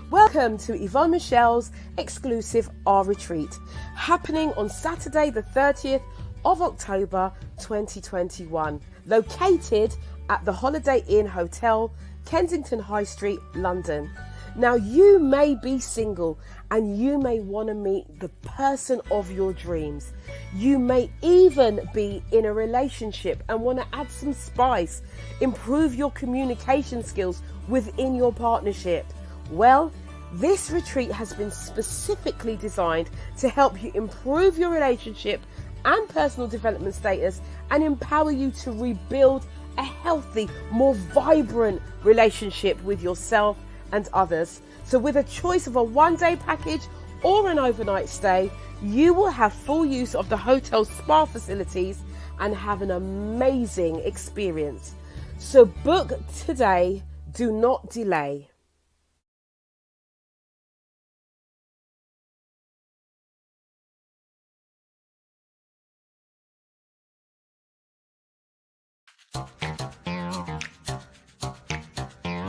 Welcome to Yvonne Michelle's exclusive R Retreat, happening on Saturday the 30th of October 2021, located at the Holiday Inn Hotel, Kensington High Street, London. Now, you may be single and you may want to meet the person of your dreams. You may even be in a relationship and want to add some spice, improve your communication skills within your partnership. Well, this retreat has been specifically designed to help you improve your relationship and personal development status and empower you to rebuild a healthy, more vibrant relationship with yourself and others. So with a choice of a one-day package or an overnight stay, you will have full use of the hotel's spa facilities and have an amazing experience. So book today, do not delay.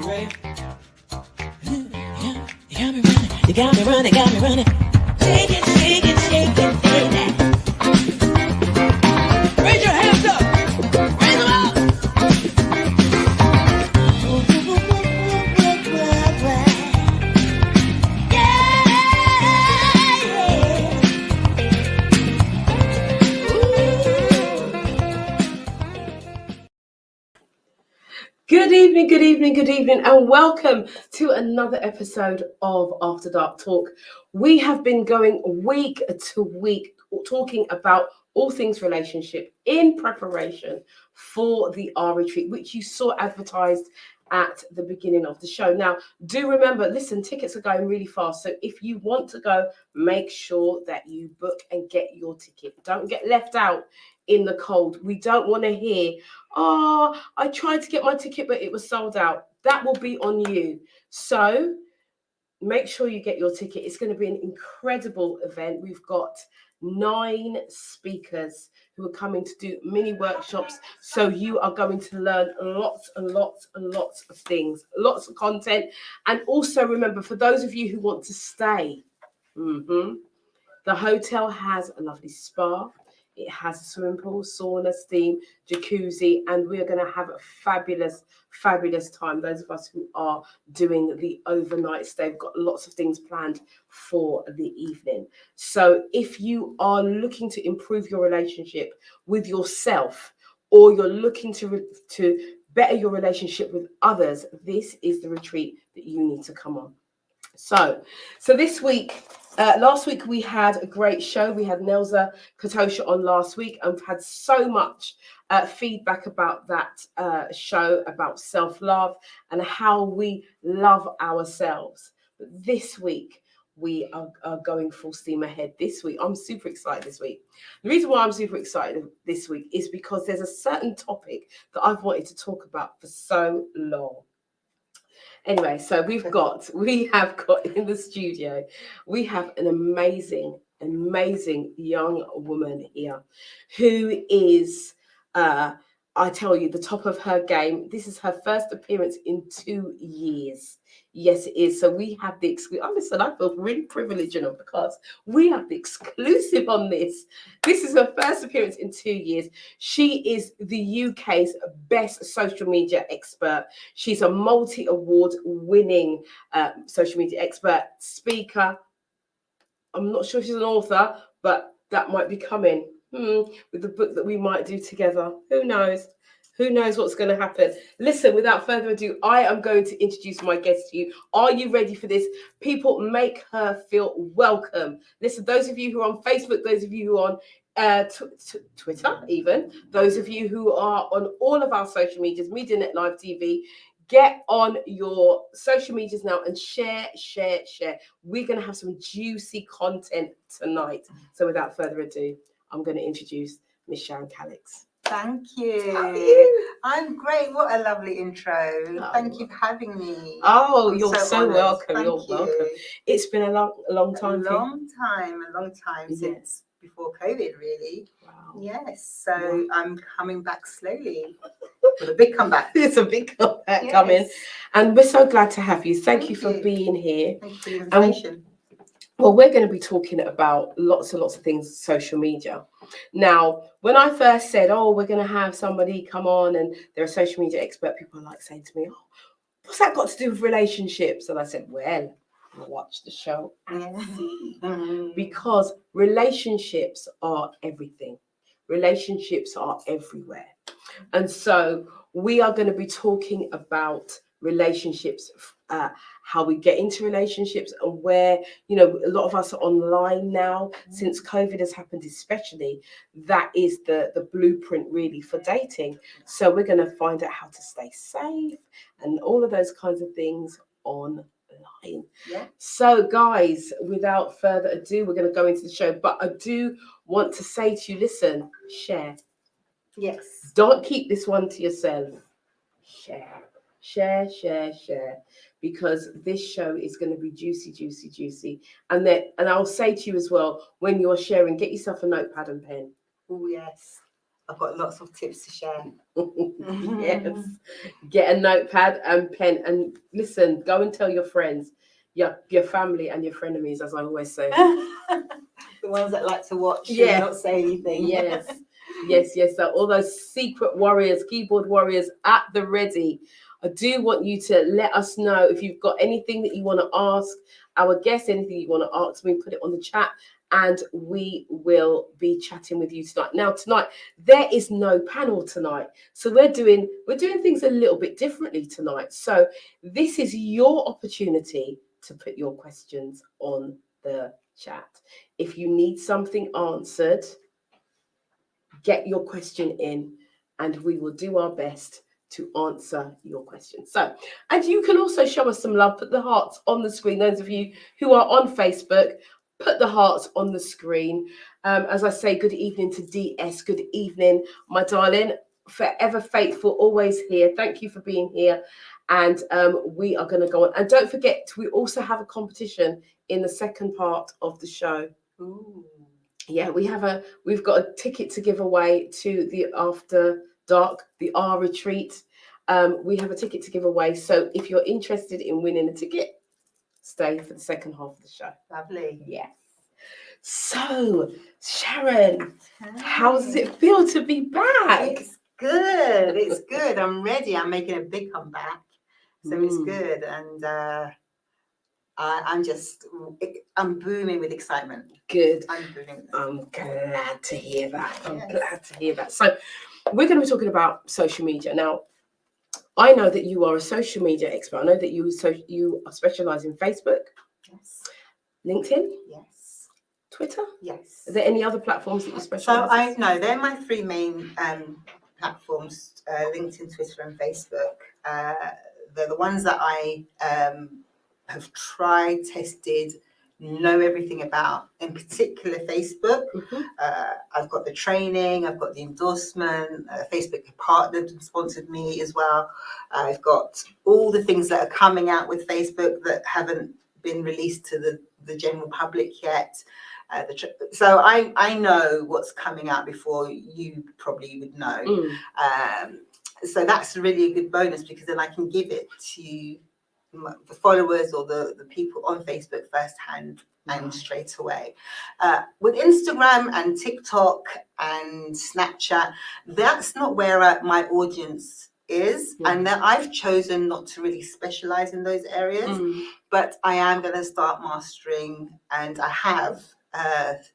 You ready? You got me running, got me running. Shake it, shake it, shake it, baby. Raise your hands up. Raise them up. Good evening, good evening, good evening, and welcome to another episode of After Dark Talk. We have been going week to week talking about all things relationship in preparation for the R Retreat, which you saw advertised at the beginning of the show. Now, do remember, listen, tickets are going really fast. So if you want to go, make sure that you book and get your ticket. Don't get left out in the cold. We don't want to hear, oh, I tried to get my ticket, but it was sold out. That will be on you. So make sure you get your ticket. It's going to be an incredible event. We've got 9 speakers who are coming to do mini workshops. So you are going to learn lots and lots and lots of things, lots of content. And also remember, for those of you who want to stay, the hotel has a lovely spa. It has a swimming pool, sauna, steam, jacuzzi, and we're going to have a fabulous, fabulous time. Those of us who are doing the overnight stay, we've got lots of things planned for the evening. So if you are looking to improve your relationship with yourself, or you're looking to better your relationship with others, this is the retreat that you need to come on. So this week, last week we had a great show. We had Nelza Katosha on last week, and we've had so much feedback about that show, about self-love and how we love ourselves. But this week, we are going full steam ahead this week. I'm super excited this week. The reason why I'm super excited this week is because there's a certain topic that I've wanted to talk about for so long. Anyway, so we have got in the studio, we have an amazing young woman here who is, I tell you, the top of her game. This is her first appearance in 2 years. Yes, it is. So we have the exclusive. Oh, listen, I feel really privileged, because we have the exclusive on this. This is her first appearance in 2 years. She is the UK's best social media expert. She's a multi-award winning social media expert, speaker. I'm not sure if she's an author, but that might be coming with the book that we might do together. Who knows? Who knows what's going to happen? Listen, without further ado, I am going to introduce my guest to you. Are you ready for this? People, make her feel welcome. Listen, those of you who are on Facebook, those of you who are on Twitter, even, those of you who are on all of our social medias, MediaNet Live TV, get on your social medias now and share. We're going to have some juicy content tonight. So without further ado, I'm going to introduce Miss Sharon Callix. Thank you. How are you? I'm great. What a lovely intro. Oh. Thank you for having me. Oh, I'm you're so welcome. Thank You're you. welcome. It's been a long time. A long time Yes. since before COVID, really. Wow. Yes. So I'm coming back slowly. with a big comeback. It's a big comeback coming. Yes. And we're so glad to have you. Thank you for you. being here. Thank you for the invitation. Well, we're going to be talking about lots and lots of things, social media. Now, when I first said, oh, we're going to have somebody come on and they're a social media expert, people are like saying to me, oh, what's that got to do with relationships? And I said, well, watch the show and see. Because relationships are everything. Relationships are everywhere. And so we are going to be talking about relationships, how we get into relationships, and where, you know, a lot of us are online now since COVID has happened, especially. That is the blueprint really for dating. So we're going to find out how to stay safe and all of those kinds of things online. Yeah. So guys, without further ado, we're going to go into the show. But I do want to say to you, listen, share. Yes. Don't keep this one to yourself. Share, share, share, share. Because this show is going to be juicy, juicy, juicy. And I'll say to you as well, when you're sharing, get yourself a notepad and pen. Oh, yes. I've got lots of tips to share. Yes. Get a notepad and pen. And listen, go and tell your friends, your family and your frenemies, as I always say. The ones that like to watch Yeah. and not say anything. Yes. Yes. So all those secret warriors, keyboard warriors at the ready. I do want you to let us know if you've got anything that you want to ask our guests, anything you want to ask me, put it on the chat, and we will be chatting with you tonight. Now, tonight, there is no panel tonight. So we're doing things a little bit differently tonight. So this is your opportunity to put your questions on the chat. If you need something answered, get your question in and we will do our best to answer your question. So, and you can also show us some love, put the hearts on the screen. Those of you who are on Facebook, put the hearts on the screen. As I say, good evening to DS. Good evening, my darling. Forever faithful, always here. Thank you for being here. And we are going to go on. And don't forget, we also have a competition in the second part of the show. Ooh. Yeah, we've got a ticket to give away to the After Dark, the R retreat. We have a ticket to give away. So if you're interested in winning a ticket, stay for the second half of the show. Lovely. Yes. So, Sharon, how does it feel to be back? It's good. It's good. I'm ready. I'm making a big comeback. So it's Mm. good. And I'm booming with excitement. Good. I'm booming. I'm glad to hear that. I'm Yes. glad to hear that. So, we're going to be talking about social media. Now, I know that you are a social media expert. I know that you specialize in Facebook, Yes. LinkedIn, Yes. Twitter. Yes. Are there any other platforms that you specialize So in? they're my three main platforms: LinkedIn, Twitter, and Facebook. They're the ones that I have tried, tested, know everything about. In particular, Facebook. Mhm. I've got the training, I've got the endorsement. Facebook have partnered and sponsored me as well. I've got all the things that are coming out with Facebook that haven't been released to the general public yet. So I know what's coming out before you probably would know. So that's really a good bonus because then I can give it to the followers or the people on Facebook firsthand and straight away. With Instagram and TikTok and Snapchat, that's not where my audience is. And that I've chosen not to really specialize in those areas, but I am going to start mastering, and I have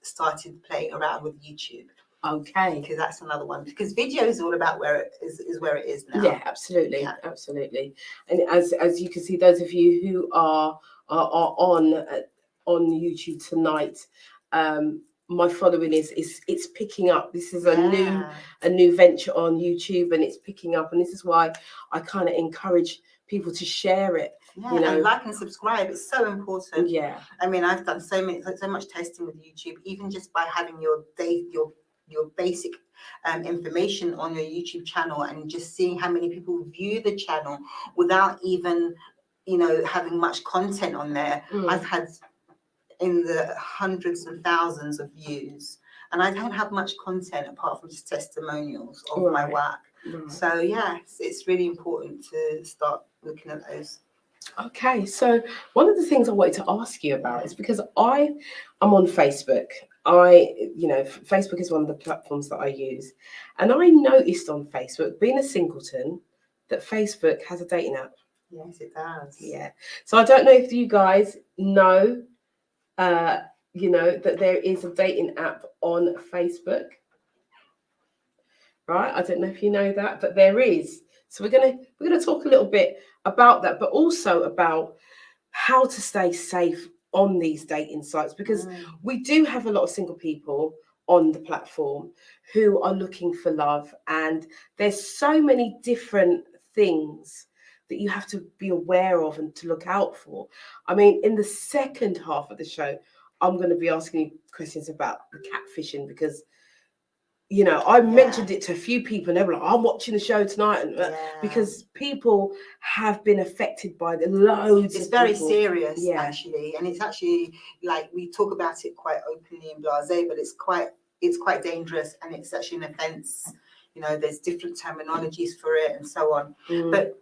started playing around with YouTube. Okay. Because that's another one. Because video is all about where it is now. Yeah, absolutely, absolutely. And as you can see, those of you who are on YouTube tonight, my following is it's picking up. This is a new venture on YouTube, and it's picking up. And this is why I kind of encourage people to share it. Yeah, you know, and like and subscribe. It's so important. Yeah. I mean, I've done so much testing with YouTube, even just by having your basic information on your YouTube channel and just seeing how many people view the channel without even, having much content on there. I've had in the hundreds and thousands of views, and I don't have much content apart from just testimonials of my work. Right. So yes, it's really important to start looking at those. Okay, so one of the things I wanted to ask you about is because I am on Facebook. Facebook is one of the platforms that I use, and I noticed on Facebook, being a singleton, that Facebook has a dating app. Yes, it does. Yeah. So I don't know if you guys know, that there is a dating app on Facebook, right? I don't know if you know that, but there is. So we're gonna talk a little bit about that, but also about how to stay safe on these dating sites, because we do have a lot of single people on the platform who are looking for love, and there's so many different things that you have to be aware of and to look out for. I mean, in the second half of the show, I'm going to be asking you questions about the catfishing, because I mentioned it to a few people and they were like, I'm watching the show tonight. And because people have been affected by the loads It's of very people. serious, actually. And it's actually, like, we talk about it quite openly and blasé, but it's quite dangerous, and it's actually an offence. There's different terminologies for it and so on. But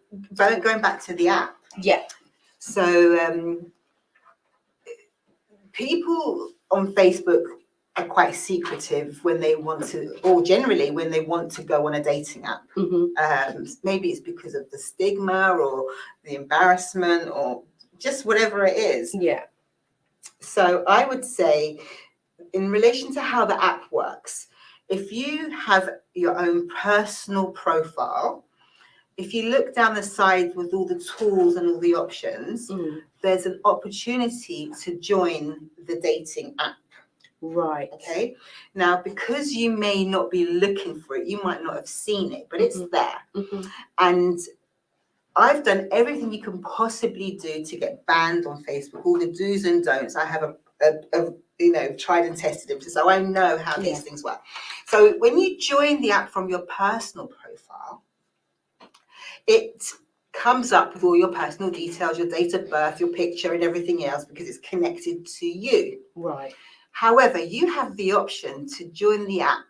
going back to the app. Yeah. So people on Facebook are quite secretive when they want to, or generally when they want to go on a dating app. Maybe it's because of the stigma or the embarrassment or just whatever it is. Yeah. So I would say, in relation to how the app works, if you have your own personal profile, if you look down the side with all the tools and all the options, there's an opportunity to join the dating app. Right. Okay. Now, because you may not be looking for it, you might not have seen it, but it's there. And I've done everything you can possibly do to get banned on Facebook, all the do's and don'ts. I have tried and tested them, so I know how these things work. So when you join the app from your personal profile, it comes up with all your personal details, your date of birth, your picture, and everything else, because it's connected to you. Right. However, you have the option to join the app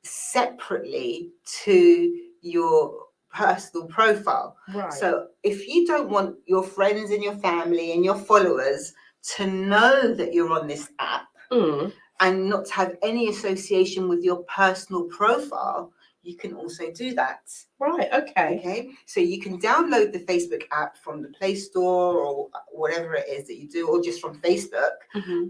separately to your personal profile. Right. So if you don't want your friends and your family and your followers to know that you're on this app and not to have any association with your personal profile, you can also do that. Right. Okay. Okay. So you can download the Facebook app from the Play Store or whatever it is that you do, or just from Facebook,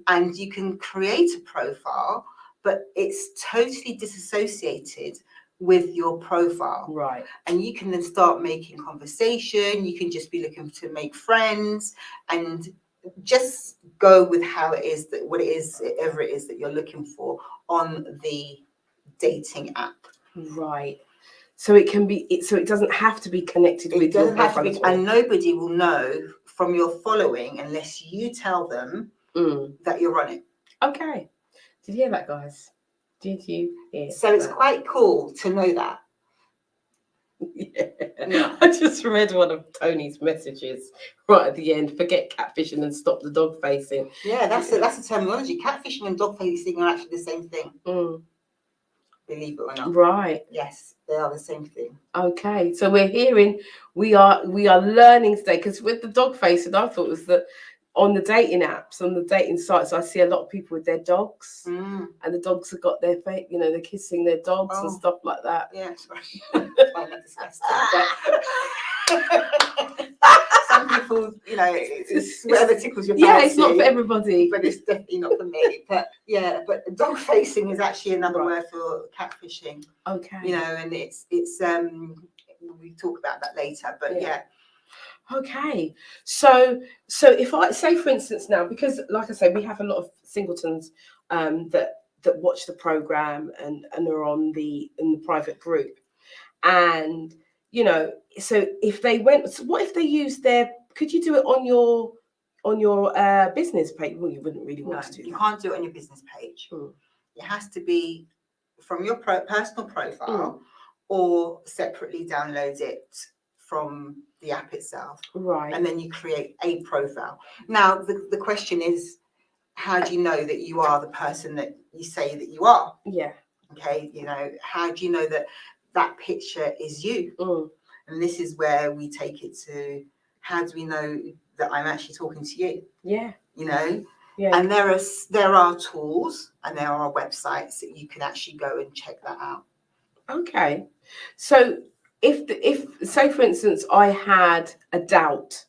and you can create a profile, but it's totally disassociated with your profile. Right. And you can then start making conversation. You can just be looking to make friends and just go with how it is, that what it is, whatever it is that you're looking for on the dating app. Right. So it can be, so it doesn't have to be connected with your profile as well. And nobody will know from your following unless you tell them that you're on it. Okay. Did you hear that, guys? Did you hear So it's quite cool to know that. Yeah. I just read one of Tony's messages right at the end. Forget catfishing and stop the dog facing. Yeah, that's a terminology. Catfishing and dog facing are actually the same thing. Believe it or not. Right. Yes, they are the same thing. Okay. So we are learning today, because with the dog facing, I thought was that on the dating apps, on the dating sites, I see a lot of people with their dogs, and the dogs have got their face, they're kissing their dogs and stuff like that. Yeah, sorry. I find that disgusting. Some people, it's whatever tickles your fancy. Yeah, it's not for everybody. But it's definitely not for me. But yeah, but dog facing is actually another word for catfishing. Okay. And it's we talk about that later. But yeah. Okay, so if I say, for instance, now, because like I say, we have a lot of singletons that watch the program and are in the private group, and so if they went, so what if they used their? Could you do it on your business page? Well, you wouldn't really want to do that. You can't do it on your business page. It has to be from your personal profile, or separately download it from the app itself. Right. And then you create a profile. Now, the question is, how do you know that you are the person that you say that you are? Yeah. Okay. How do you know that that picture is you. And this is where we take it to, how do we know that I'm actually talking to you? Yeah. You know? Yeah. And there are tools and there are websites that you can actually go and check that out. Okay. So if say for instance I had a doubt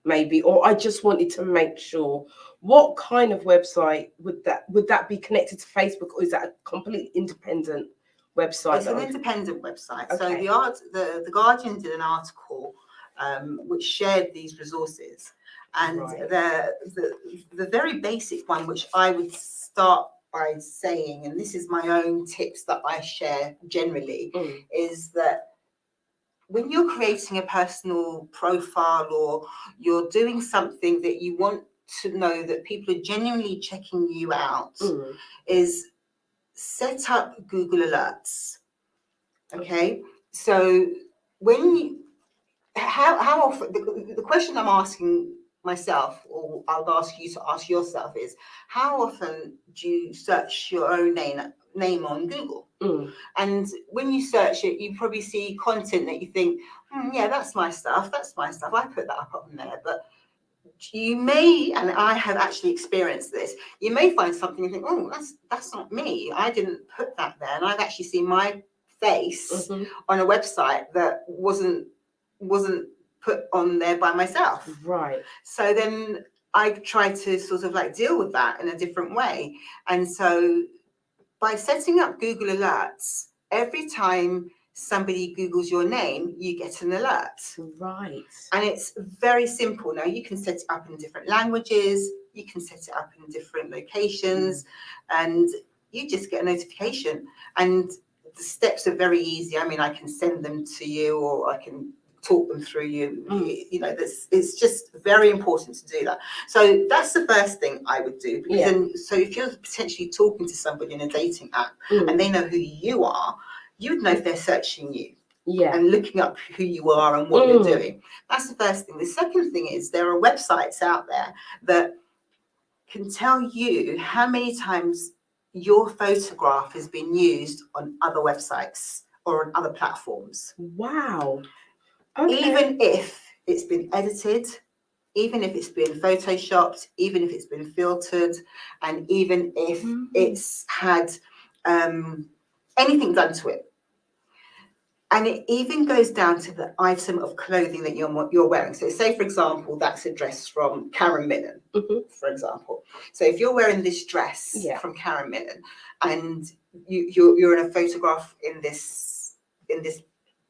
maybe, or I just wanted to make sure, what kind of website would that be connected to Facebook, or is that a completely independent website? It's an independent website. Okay. So the Guardian did an article which shared these resources, and Right. the very basic one, which I would start by saying, and this is my own tips that I share generally, is that when you're creating a personal profile or you're doing something that you want to know that people are genuinely checking you out, is set up Google Alerts. Okay, so when you, how often, the question I'm asking myself, or I'll ask you to ask yourself, is how often do you search your own name on Google? And when you search it, you probably see content that you think, yeah, that's my stuff, I put that up on there. But you may, and I have actually experienced this, you may find something and think, oh, that's not me, I didn't put that there. And I've actually seen my face on a website that wasn't put on there by myself. Right. So then I tried to sort of like deal with that in a different way. And so by setting up Google Alerts, every time somebody Googles your name, you get an alert. Right. And it's very simple. Now you can set it up in different languages, you can set it up in different locations, and you just get a notification. And the steps are very easy. I mean, I can send them to you, or I can talk them through you. You know, it's just very important to do that. So that's the first thing I would do. Because then, so if you're potentially talking to somebody in a dating app and they know who you are, you'd know if they're searching you. And looking up who you are and what you're doing. That's the first thing. The second thing is there are websites out there that can tell you how many times your photograph has been used on other websites or on other platforms. Wow. Okay. Even if it's been edited, even if it's been photoshopped, even if it's been filtered, and even if it's had anything done to it. And it even goes down to the item of clothing that you're wearing. So say, for example, that's a dress from Karen Millen, for example. So if you're wearing this dress from Karen Millen and you're in a photograph in this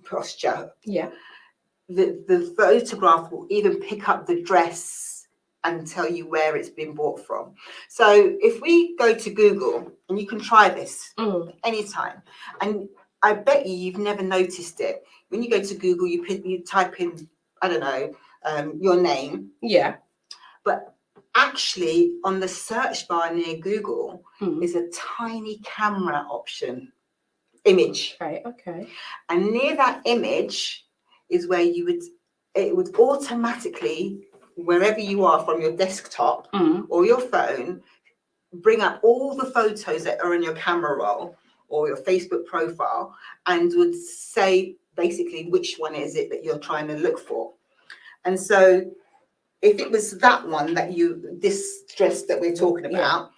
posture, the photograph will even pick up the dress and tell you where it's been bought from. So if we go to Google, and you can try this anytime, and I bet you've never noticed it. When you go to Google, you type in, I don't know, your name. Yeah. But actually, on the search bar near Google is a tiny camera option, image. Okay. And near that image is where it would automatically, wherever you are from your desktop or your phone, bring up all the photos that are in your camera roll or your Facebook profile, and would say basically which one is it that you're trying to look for. And so if it was that one this dress that we're talking about,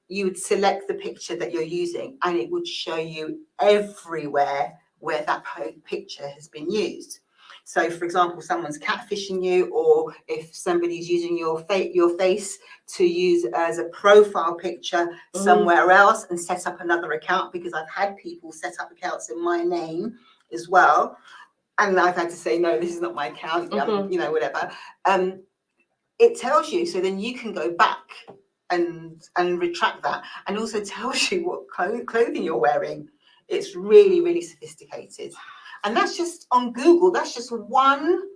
you would select the picture that you're using, and it would show you everywhere where that picture has been used. So, for example, someone's catfishing you, or if somebody's using your face to use as a profile picture somewhere else and set up another account, because I've had people set up accounts in my name as well, and I've had to say, no, this is not my account, you know, whatever. It tells you, so then you can go back and retract that, and also tells you what clothing you're wearing. It's really, really sophisticated. And that's just on Google. That's just one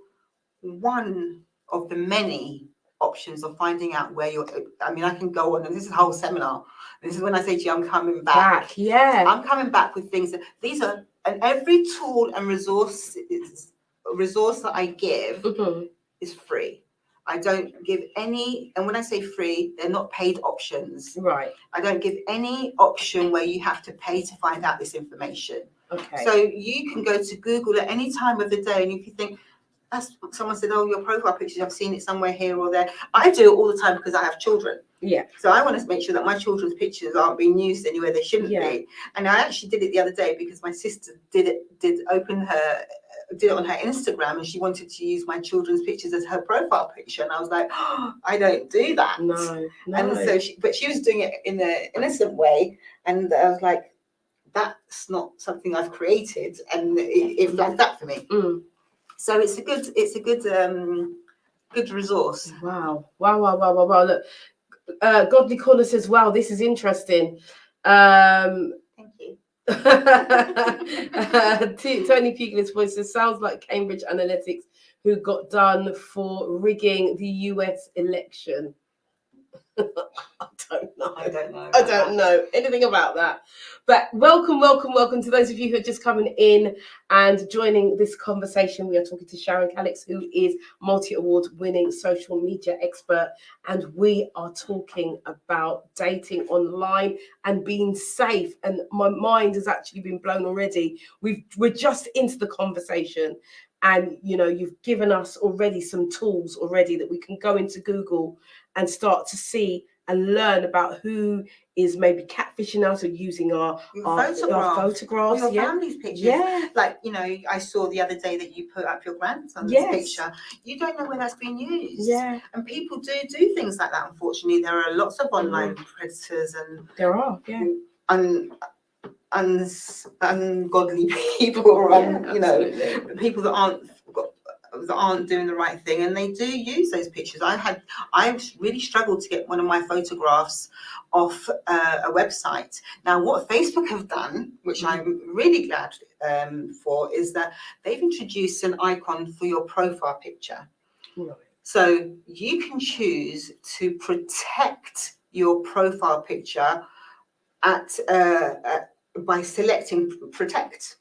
of the many options of finding out where you're. I mean, I can go on, and this is a whole seminar. This is when I say to you, I'm coming back. I'm coming back with things that these are, and every tool and resource that I give is free. I don't give any, and when I say free, they're not paid options. Right. I don't give any option where you have to pay to find out this information. Okay. So you can go to Google at any time of the day, and if you think, someone said, oh, your profile pictures, I've seen it somewhere here or there. I do it all the time because I have children. Yeah. So I want to make sure that my children's pictures aren't being used anywhere they shouldn't Yeah. be. And I actually did it the other day because my sister did it on her Instagram, and she wanted to use my children's pictures as her profile picture. And I was like, oh, I don't do that. No. And so she was doing it in an innocent way. And I was like, that's not something I've created. And it flagged up for me. Mm. So it's a good resource. Wow. Look, Godly Corner says, wow, this is interesting. Thank you. Tony Pugilis voice says, sounds like Cambridge Analytics, who got done for rigging the US election. I don't know anything about that. But welcome to those of you who are just coming in and joining this conversation. We are talking to Sharon Callix, who is multi-award winning social media expert, and we are talking about dating online and being safe. And my mind has actually been blown already. We're just into the conversation, and you've given us already some tools already that we can go into Google and start to see and learn about who is maybe catfishing us or using our photographs, or your family's pictures. Yeah. Like, I saw the other day that you put up your grandson's picture. You don't know where that's being used. Yeah. And people do things like that, unfortunately. There are lots of online predators, and there are, yeah. Ungodly people, and people that aren't doing the right thing, and they do use those pictures. I really struggled to get one of my photographs off a website. Now, what Facebook have done, which I'm really glad for, is that they've introduced an icon for your profile picture. Right. So you can choose to protect your profile picture by selecting protect.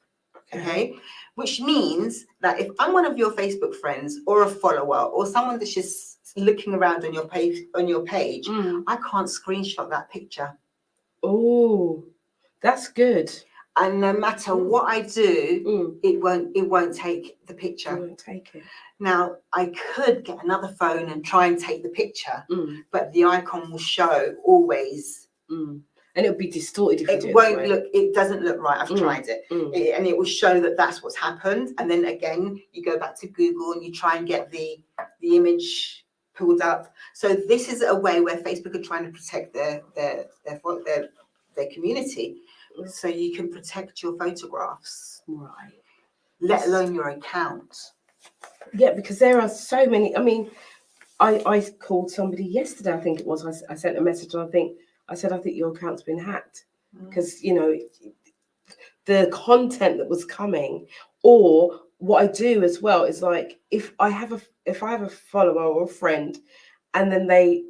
Okay, which means that if I'm one of your Facebook friends or a follower or someone that's just looking around on your page, I can't screenshot that picture. Oh, that's good. And no matter what I do, it won't take the picture. It won't take it. Now, I could get another phone and try and take the picture, but the icon will show always. And it'll be distorted if it won't look. It doesn't look right. I've tried it, and it will show that that's what's happened. And then again, you go back to Google and you try and get the image pulled up. So this is a way where Facebook are trying to protect their community, so you can protect your photographs, right? Let alone your account. Yeah, because there are so many. I mean, I called somebody yesterday. I think it was. I sent a message. And I said, I think your account's been hacked, because the content that was coming. Or what I do as well is, like, if I have a follower or a friend, and then they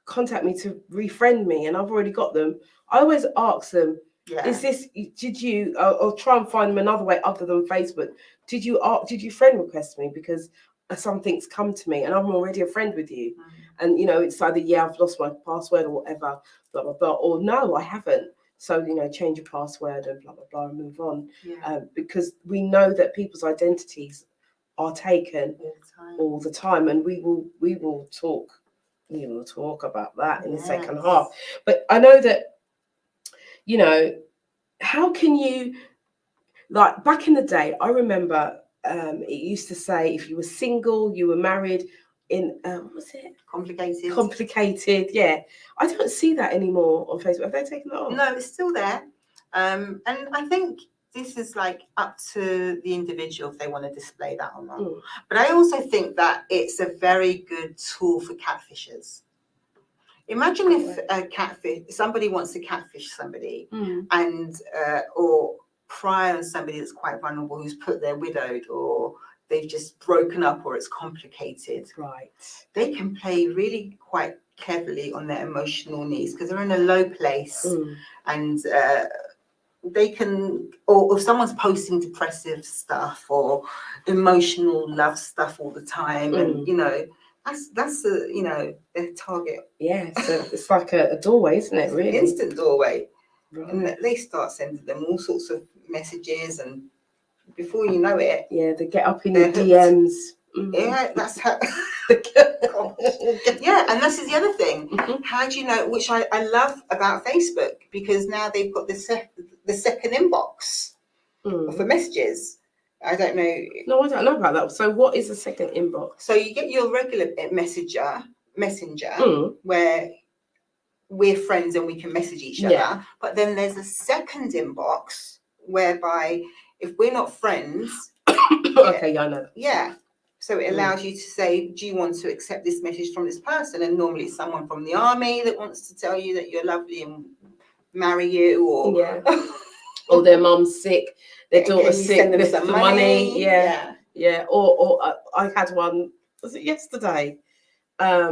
contact me to refriend me, and I've already got them, I always ask them, is this, did you, or try and find them another way other than Facebook? Did you friend request me because something's come to me and I'm already a friend with you? And it's either I've lost my password or whatever, blah blah blah, or no, I haven't. So change your password and blah blah blah and move on. Because we know that people's identities are taken all the time, and we will talk about that in the second half. But I know that how can you, like, back in the day, I remember it used to say if you were single, you were married, in what was it? Complicated, yeah. I don't see that anymore on Facebook. Have they taken that off? No, it's still there. And I think this is like up to the individual if they want to display that or not. But I also think that it's a very good tool for catfishers. Imagine if somebody wants to catfish somebody and or pry on somebody that's quite vulnerable, who's put their widowed, or they've just broken up, or it's complicated. Right. They can play really quite cleverly on their emotional needs because they're in a low place, and they can, or if someone's posting depressive stuff or emotional love stuff all the time, and that's their target. Yeah, so it's like a doorway, isn't it? Really, instant doorway. and they start sending them all sorts of messages, and before you know it, yeah, they get up in they're your hooked. DMs. Yeah, that's how. Yeah, and this is the other thing. Mhm. How do you know? Which I love about Facebook, because now they've got the second inbox for messages. I don't know. No, I don't know about that. So what is a second inbox? So you get your regular messenger, Mm. where we're friends and we can message each other. Yeah. But then there's a second inbox whereby if we're not friends, Okay, yeah, I know. yeah. So it allows you to say, do you want to accept this message from this person? And normally it's someone from the army that wants to tell you that you're lovely and marry you, or yeah, or their mum's sick, their can daughter's you sick, send them they're some for money. Yeah. Yeah. Or I had one. Was it yesterday? I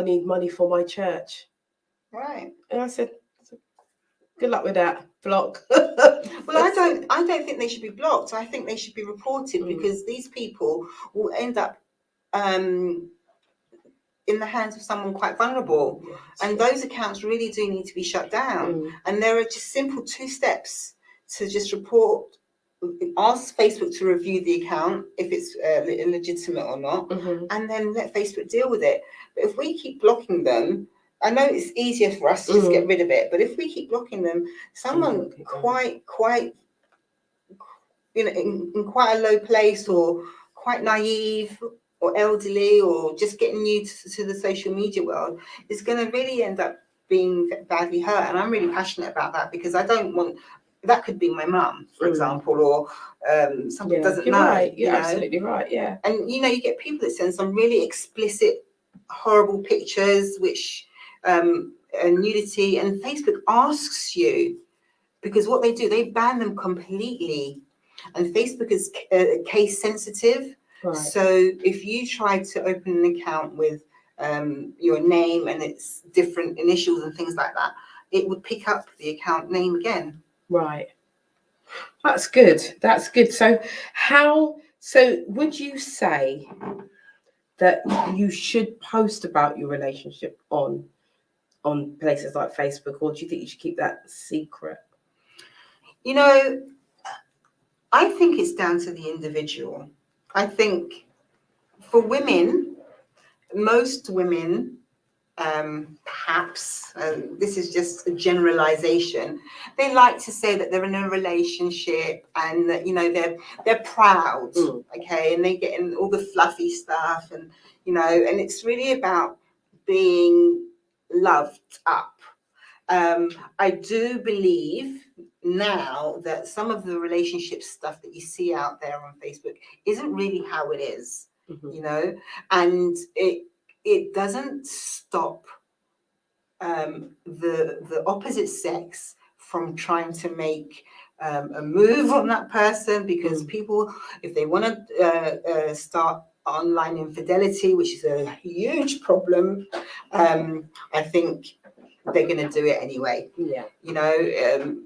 need money for my church, Right. and I said, good luck with that. Block. Well, I don't think they should be blocked. I think they should be reported, because these people will end up in the hands of someone quite vulnerable, and those accounts really do need to be shut down. And there are just simple 2 steps to just report. Ask Facebook to review the account if it's legitimate or not, and then let Facebook deal with it. But if we keep blocking them, I know it's easier for us to just get rid of it, but if we keep blocking them, someone quite in quite a low place, or quite naive, or elderly, or just getting new to the social media world, is going to really end up being badly hurt. And I'm really passionate about that, because I don't want that. Could be my mum, for example, or someone doesn't know. Right. You're absolutely right. Yeah. And you get people that send some really explicit, horrible pictures, which nudity, and Facebook asks you, because what they do, they ban them completely. And Facebook is case sensitive. Right. So if you try to open an account with your name and it's different initials and things like that, it would pick up the account name again. Right. That's good. That's good. So would you say that you should post about your relationship on places like Facebook, or do you think you should keep that secret? I think it's down to the individual. I think for women, most women, perhaps, this is just a generalization, they like to say that they're in a relationship, and that they're proud, okay, and they get in all the fluffy stuff, and and it's really about being loved up. I do believe now that some of the relationship stuff that you see out there on Facebook isn't really how it is, and it doesn't stop the opposite sex from trying to make a move on that person, because people, if they want to start online infidelity, which is a huge problem, I think they're going to do it anyway. Yeah.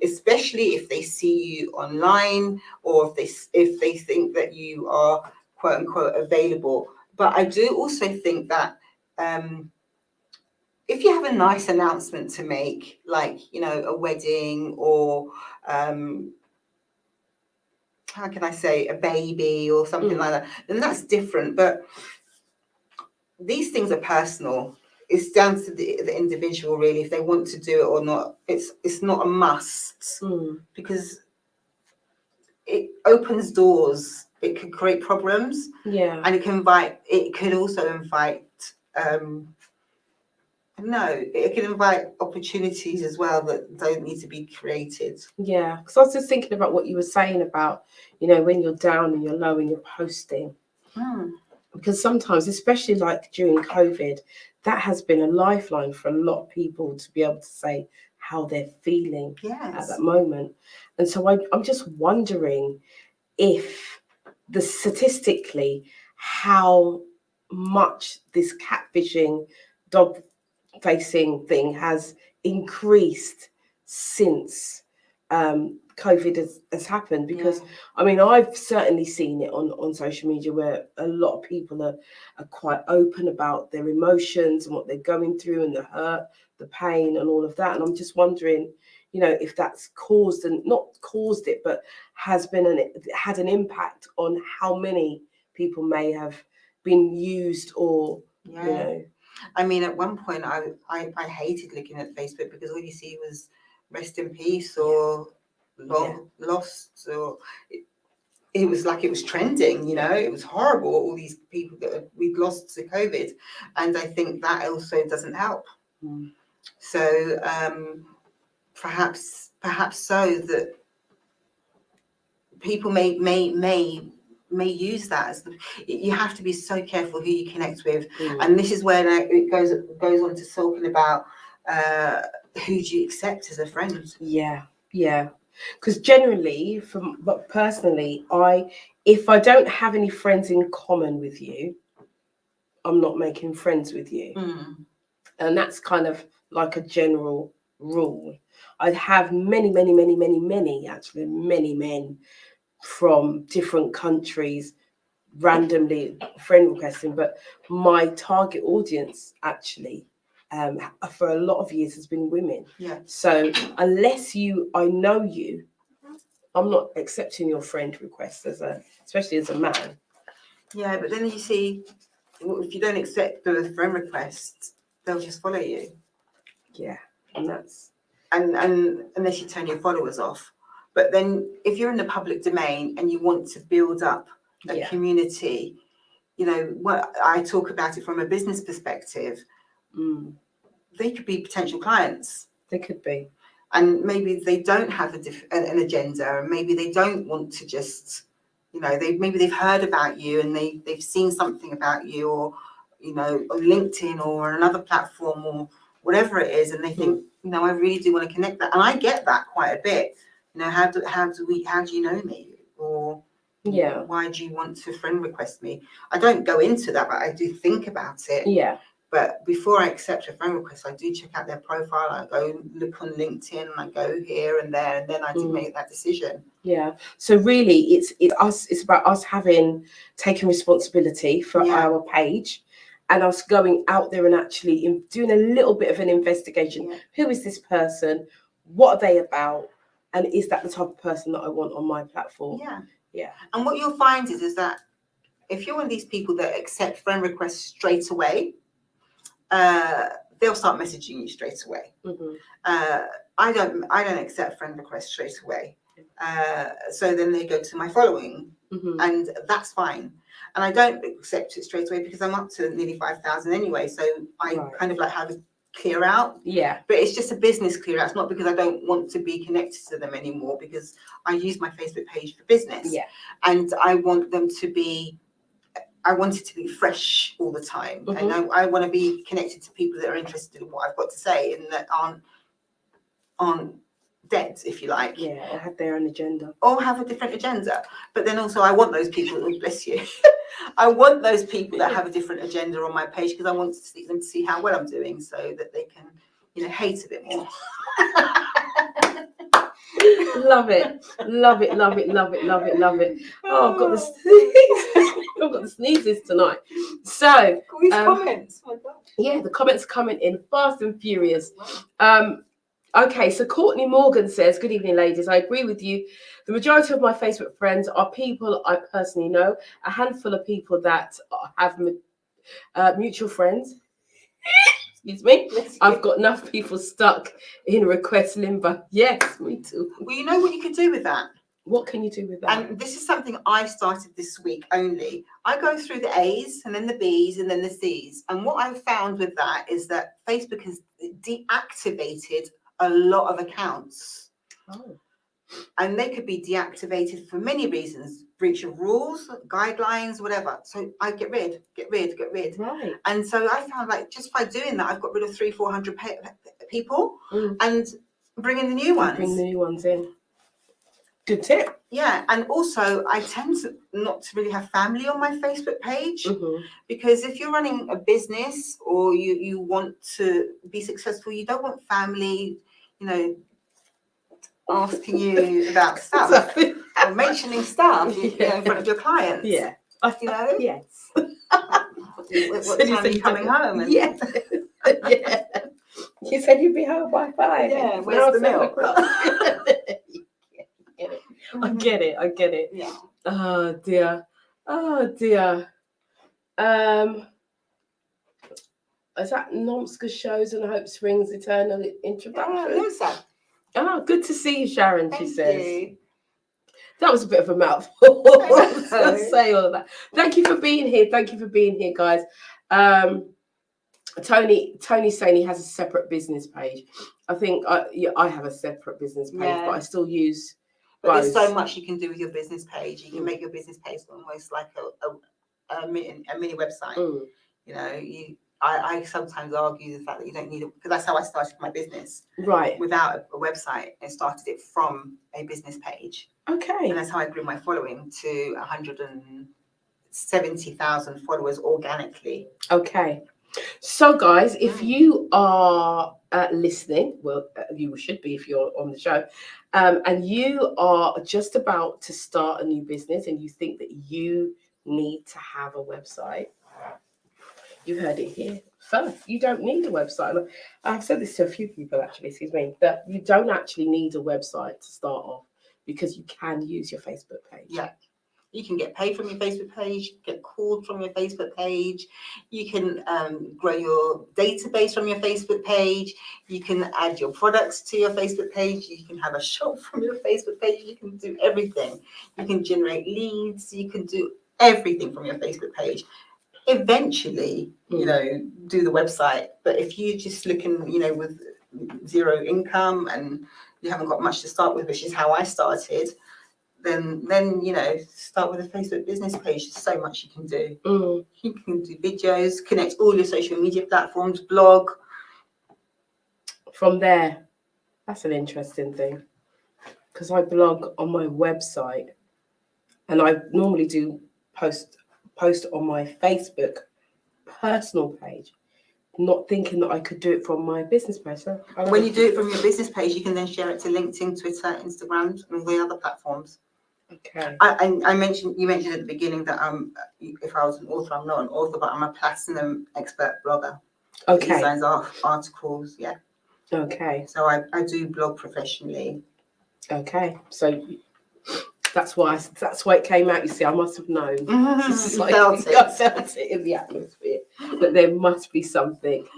Especially if they see you online, or if they think that you are quote unquote available. But I do also think that if you have a nice announcement to make, like a wedding, or how can I say, a baby or something like that, then that's different. But these things are personal. It's down to the individual, really, if they want to do it or not. It's not a must, because it opens doors. It could create problems, and it could also invite it can invite opportunities as well that don't need to be created. Yeah, because I was just thinking about what you were saying about, when you're down and you're low and you're posting. Because sometimes, especially like during COVID, that has been a lifeline for a lot of people to be able to say how they're feeling at that moment. And so I'm just wondering if statistically how much this catfishing, dog facing thing has increased since COVID has happened, because Yeah. I mean, I've certainly seen it on social media where a lot of people are quite open about their emotions and what they're going through, and the hurt, the pain, and all of that. And I'm just wondering, if that's caused, and not caused it, but has been had an impact on how many people may have been used, or Yeah. I mean, at one point, I hated looking at Facebook because all you see was rest in peace or lost, or it was like it was trending, it was horrible, all these people that we'd lost to COVID. And I think that also doesn't help. Mm. So perhaps so that people may use that as you have to be so careful who you connect with. And this is where it goes on to talking about who do you accept as a friend. Yeah, because generally, but personally, if I don't have any friends in common with you, I'm not making friends with you. And that's kind of like a general rule. I have many actually many men from different countries randomly friend requesting, but my target audience actually for a lot of years has been women. Yeah. So unless I know you, I'm not accepting your friend request especially as a man. Yeah, but then you see, if you don't accept the friend request, they'll just follow you. Yeah, and that's and unless you turn your followers off. But then if you're in the public domain and you want to build up a community, what I talk about it from a business perspective, they could be potential clients. They could be. And maybe they don't have an agenda, and maybe they don't want to just, maybe they've heard about you and they've seen something about you, or, on LinkedIn or another platform or whatever it is, and they think, I really do want to connect that. And I get that quite a bit. How do you know me? Or why do you want to friend request me? I don't go into that, but I do think about it. Yeah. But before I accept a friend request, I do check out their profile. I go look on LinkedIn, and I go here and there, and then I do make that decision. Yeah. So really, it's us. It's about us taking responsibility for our page, and us going out there and actually doing a little bit of an investigation. Yeah. Who is this person? What are they about? And is that the type of person that I want on my platform? Yeah. Yeah. And what you'll find is that if you're one of these people that accept friend requests straight away, they'll start messaging you straight away. I don't accept friend requests straight away. So then they go to my following, and that's fine. And I don't accept it straight away because I'm up to nearly 5,000 anyway. So I kind of like have a clear out. Yeah. But it's just a business clear out. It's not because I don't want to be connected to them anymore, because I use my Facebook page for business. Yeah. And I want them to be, I want it to be fresh all the time. And I want to be connected to people that are interested in what I've got to say and that aren't dead, if you like. Yeah, or have their own agenda. Or have a different agenda. But then also I want those people, oh, bless you, I want those people that have a different agenda on my page, because I want them to see how well I'm doing, so that they can, hate a bit more. Love it. Oh, I've got the sneezes. I've got the sneezes tonight. So all these comments. Oh my God. Yeah, the comments are coming in fast and furious. Okay, so Courtney Morgan says, good evening, ladies. I agree with you. The majority of my Facebook friends are people I personally know. A handful of people that have mutual friends. Excuse me. I've got enough people stuck in request limbo. Yes, me too. Well, you know what you could do with that? What can you do with that? And this is something I started this week only. I go through the A's and then the B's and then the C's. And what I've found with that is that Facebook has deactivated a lot of accounts. Oh. And they could be deactivated for many reasons: breach of rules, guidelines, whatever. So I get rid. Right. And so I found, like, just by doing that, I've got rid of 300-400 people and bringing the new ones. Bring the new ones in. Good tip. Yeah, and also I tend to not to really have family on my Facebook page, because if you're running a business or you want to be successful, you don't want family, asking you about stuff or mentioning stuff you know, in front of your clients. Yeah. You know? Yes. What So time you are said you coming home? And Yeah. Yeah. You said you'd be home by 5. Yeah, It's where's now the 7 milk? o'clock. I get it. Yeah. Oh dear. Oh dear. Is that Nomska shows and Hope Springs Eternal introduction? No, sir. Oh, good to see you, Sharon, she Thank says. you. That was a bit of a mouthful to say all of that. Thank you for being here. Thank you for being here, guys. Tony's saying he has a separate business page. I think I have a separate business page, but I still use But both. there's so much you can do with your business page. You can make your business page almost like a mini website. You know, I sometimes argue the fact that you don't need it, because that's how I started my business. Right. Without a website, and started it from a business page. Okay. And that's how I grew my following to 170,000 followers organically. Okay. So, guys, if you are listening, well, you should be if you're on the show, and you are just about to start a new business and you think that you need to have a website, you heard it here first. You don't need a website. I've said this to a few people, actually, that you don't actually need a website to start off, because you can use your Facebook page. Yeah. You can get paid from your Facebook page, get called from your Facebook page. You can grow your database from your Facebook page. You can add your products to your Facebook page. You can have a shop from your Facebook page. You can do everything. You can generate leads. You can do everything from your Facebook page. Eventually, you know, do the website. But if you're just looking, you know, with zero income and you haven't got much to start with, which is how I started, then you know, start with a Facebook business page. There's so much you can do. You can do videos, connect all your social media platforms, blog. From there, that's an interesting thing, because I blog on my website, and I normally do post on my Facebook personal page, not thinking that I could do it from my business page. So when you do it from your business page, you can then share it to LinkedIn, Twitter, Instagram, and the other platforms. Okay. You mentioned at the beginning that if I was an author, I'm not an author, but I'm a platinum expert blogger. Okay. Designs articles, yeah. Okay. So I do blog professionally. Okay. So that's why it came out. You see, I must have known. Mm-hmm. I felt it in the atmosphere that there must be something.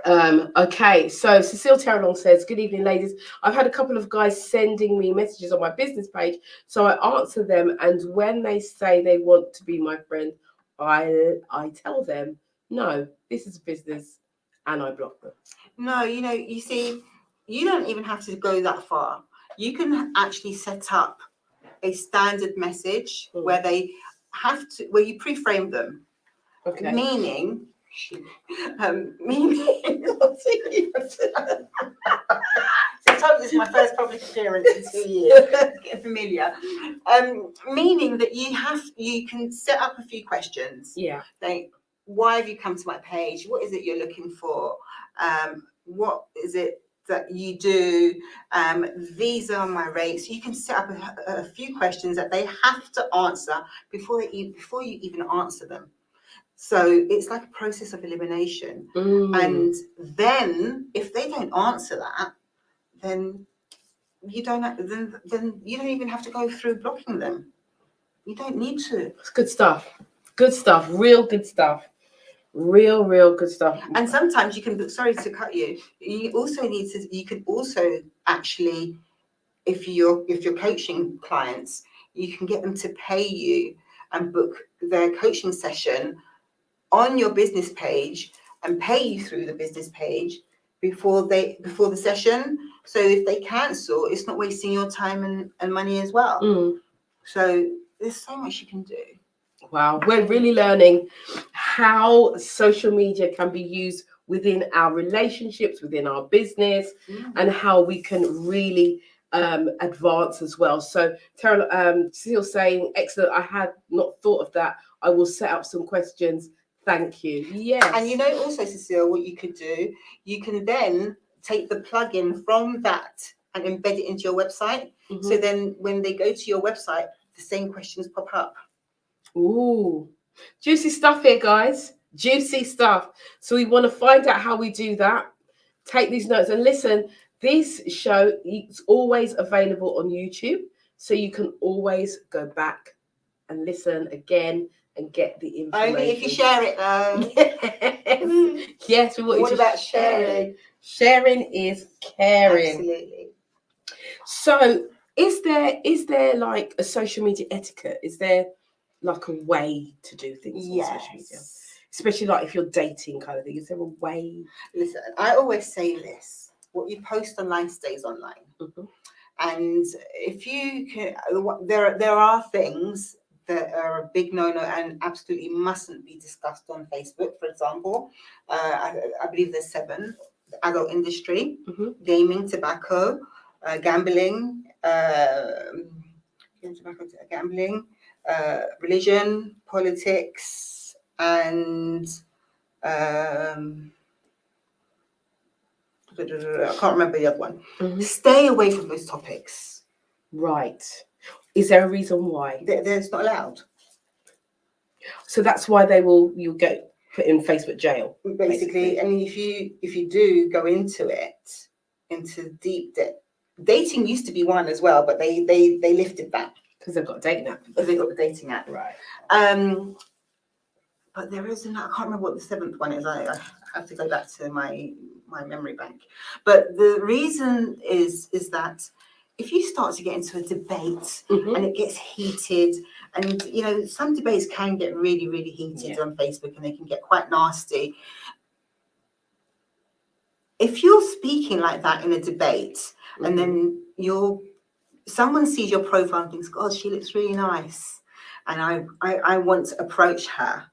Okay, so Cecile Terrelong says, good evening, ladies. I've had a couple of guys sending me messages on my business page, so I answer them, and when they say they want to be my friend, I tell them, no, this is a business, and I block them. No, you know, you see, you don't even have to go that far. You can actually set up a standard message where they have to, where you pre-frame them. Okay. Meaning, sometimes this is my first public appearance in 2 years. Get familiar. Meaning that you can set up a few questions. Yeah. Like, why have you come to my page? What is it you're looking for? What is it that you do? These are my rates. You can set up a few questions that they have to answer before you even answer them. So it's like a process of elimination. And then if they don't answer that, then you don't even have to go through blocking them. You don't need to. It's good stuff. Good stuff. Real good stuff. Real good stuff. And sometimes you can, sorry to cut you, you can also actually, if you're coaching clients, you can get them to pay you and book their coaching session on your business page and pay you through the business page before the session. So if they cancel, it's not wasting your time and money as well. So there's so much you can do. Wow, we're really learning how social media can be used within our relationships, within our business, and how we can really advance as well. So Cecile saying, excellent, I had not thought of that. I will set up some questions. Thank you. Yes. And you know also, Cecile, what you could do, you can then take the plugin from that and embed it into your website. Mhm. So then when they go to your website, the same questions pop up. Ooh, juicy stuff here, guys. Juicy stuff. So we want to find out how we do that. Take these notes and listen. This show is always available on YouTube, so you can always go back and listen again and get the information. Only if you share it, though. Yes, yes, we want All you to about share. sharing. Sharing is caring. Absolutely. So, is there like a social media etiquette? Is there like a way to do things on social media? Yes. Especially like if you're dating kind of thing. Is there a way? Listen, I always say this: what you post online stays online. Mhm. And if you can, there are things that are a big no-no and absolutely mustn't be discussed on Facebook. For example, I believe there's 7: the adult industry, Mhm. gaming, tobacco, gambling, gambling, religion, politics, and I can't remember the other one. Mhm. Stay away from those topics. Right. Is there a reason why? It's not allowed. So that's why you'll get put in Facebook jail. Basically, I mean, if you do go into deep dating used to be one as well, but they lifted that Because they've got a dating app. because they got the dating app. Right. But there is I can't remember what the 7th one is. I have to go back to my memory bank. But the reason is that if you start to get into a debate Mhm. and it gets heated, and some debates can get really, really heated on Facebook, and they can get quite nasty. If you're speaking like that in a debate, and then someone sees your profile and thinks, God, she looks really nice, and I want to approach her,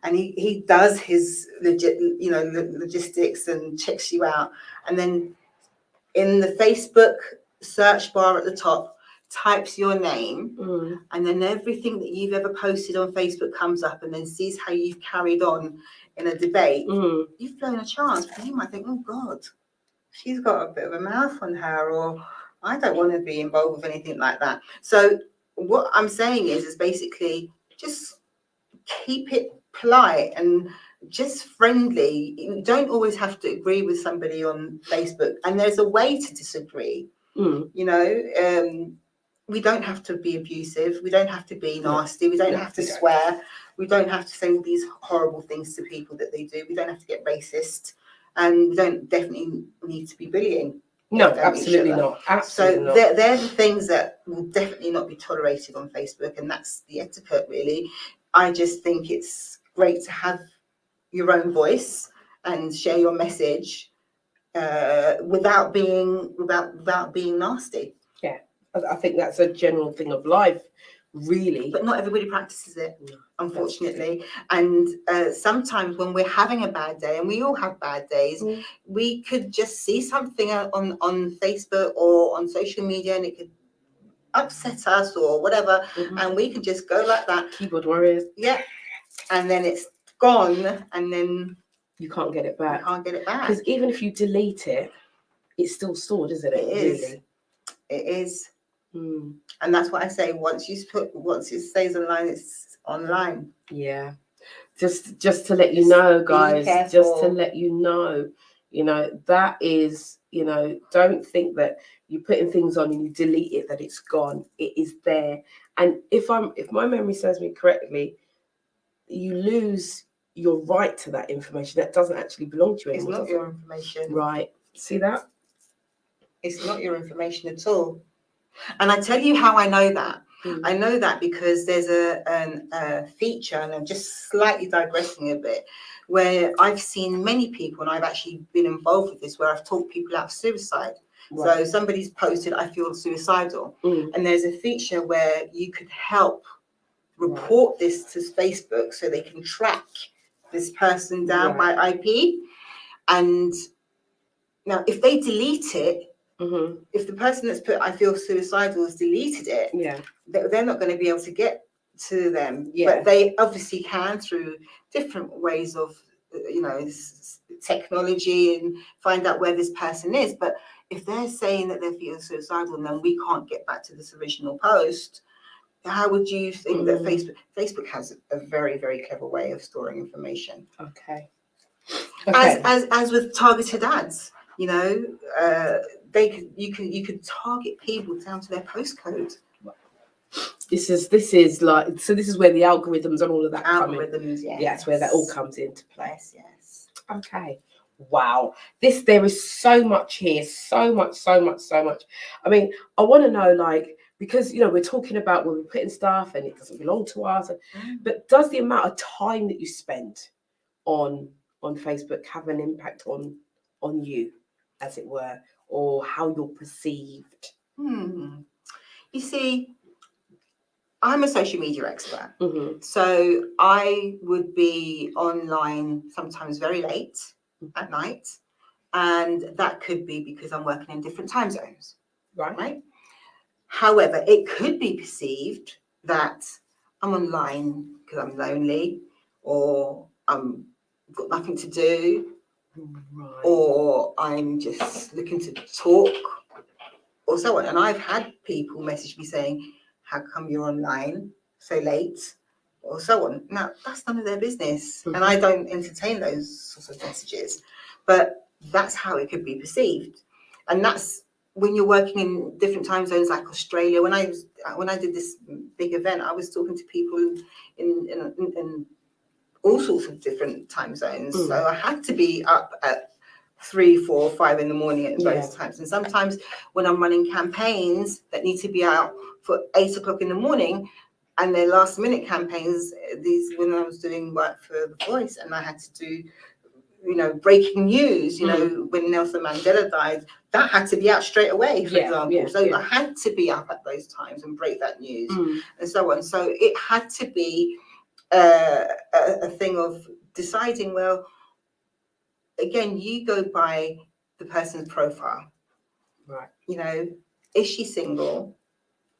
and he does his logistics and checks you out, and then in the Facebook search bar at the top types your name, and then everything that you've ever posted on Facebook comes up, and then sees how you've carried on in a debate, you've blown a chance, because you might think, oh God, she's got a bit of a mouth on her, or I don't want to be involved with anything like that. So what I'm saying is basically just keep it polite and just friendly. You don't always have to agree with somebody on Facebook, and there's a way to disagree. We don't have to be abusive, we don't have to be nasty, we don't have to swear, we don't have to say all these horrible things to people that they do, we don't have to get racist, and we don't definitely need to be bullying. No, absolutely not. Absolutely so they're the things that will definitely not be tolerated on Facebook, and that's the etiquette, really. I just think it's great to have your own voice and share your message without being nasty. Yeah, I think that's a general thing of life, really. But not everybody practices it, unfortunately. And sometimes when we're having a bad day, and we all have bad days, we could just see something on Facebook or on social media, and it could upset us or whatever, and we can just go like that. Keyboard warriors. Yeah. And then it's gone, and then you can't get it back. You can't get it back. Because even if you delete it, it's still stored, isn't it? It is. Really? It is. And that's what I say. Once it stays online, it's online. Yeah. Just to let you know, guys. Just to let you know, that is, don't think that you're putting things on and you delete it, that it's gone. It is there. And if my memory serves me correctly, you lose your right to that information. That doesn't actually belong to you anymore. It's not your information. Right. See that? It's not your information at all. And I tell you how I know that. I know that because there's a feature, and I'm just slightly digressing a bit, where I've seen many people, and I've actually been involved with this, where I've taught people out of suicide. Right. So somebody's posted, I feel suicidal. And there's a feature where you could help report this to Facebook so they can track this person down by IP. And now if they delete it, if the person that's put I feel suicidal has deleted it, they're not going to be able to get to them. But they obviously can through different ways of technology, and find out where this person is. But if they're saying that they're feeling suicidal and then we can't get back to this original post, how would you think that Facebook has a very, very clever way of storing information? Okay. As with targeted ads, you know, you could target people down to their postcode. This is like, so this is where the algorithms and all of that come in. Algorithms, yes. Yeah, that's where that all comes into play. Yes. Okay. Wow. There is so much here. So much. I mean, I want to know, like, because, you know, we're talking about when we're putting stuff and it doesn't belong to us, but does the amount of time that you spend on Facebook have an impact on you, as it were, or how you're perceived? You see, I'm a social media expert. Mm-hmm. So I would be online sometimes very late at night. And that could be because I'm working in different time zones. Right? However, it could be perceived that I'm online because I'm lonely, or I'm got nothing to do, or I'm just looking to talk, or so on. And I've had people message me saying, how come you're online so late, or so on. Now, that's none of their business. And I don't entertain those sorts of messages. But that's how it could be perceived. And that's when you're working in different time zones, like Australia. When I did this big event, I was talking to people in all sorts of different time zones. So I had to be up at 3, 4, 5 in the morning at those times. And sometimes when I'm running campaigns that need to be out for 8 o'clock in the morning, and they're last minute campaigns, these when I was doing work for The Voice, and I had to do, you know, breaking news, you know, when Nelson Mandela died, that had to be out straight away, for example. So I had to be up at those times and break that news and so on. So it had to be a thing of deciding, well, again, you go by the person's profile, right? You know, is she single?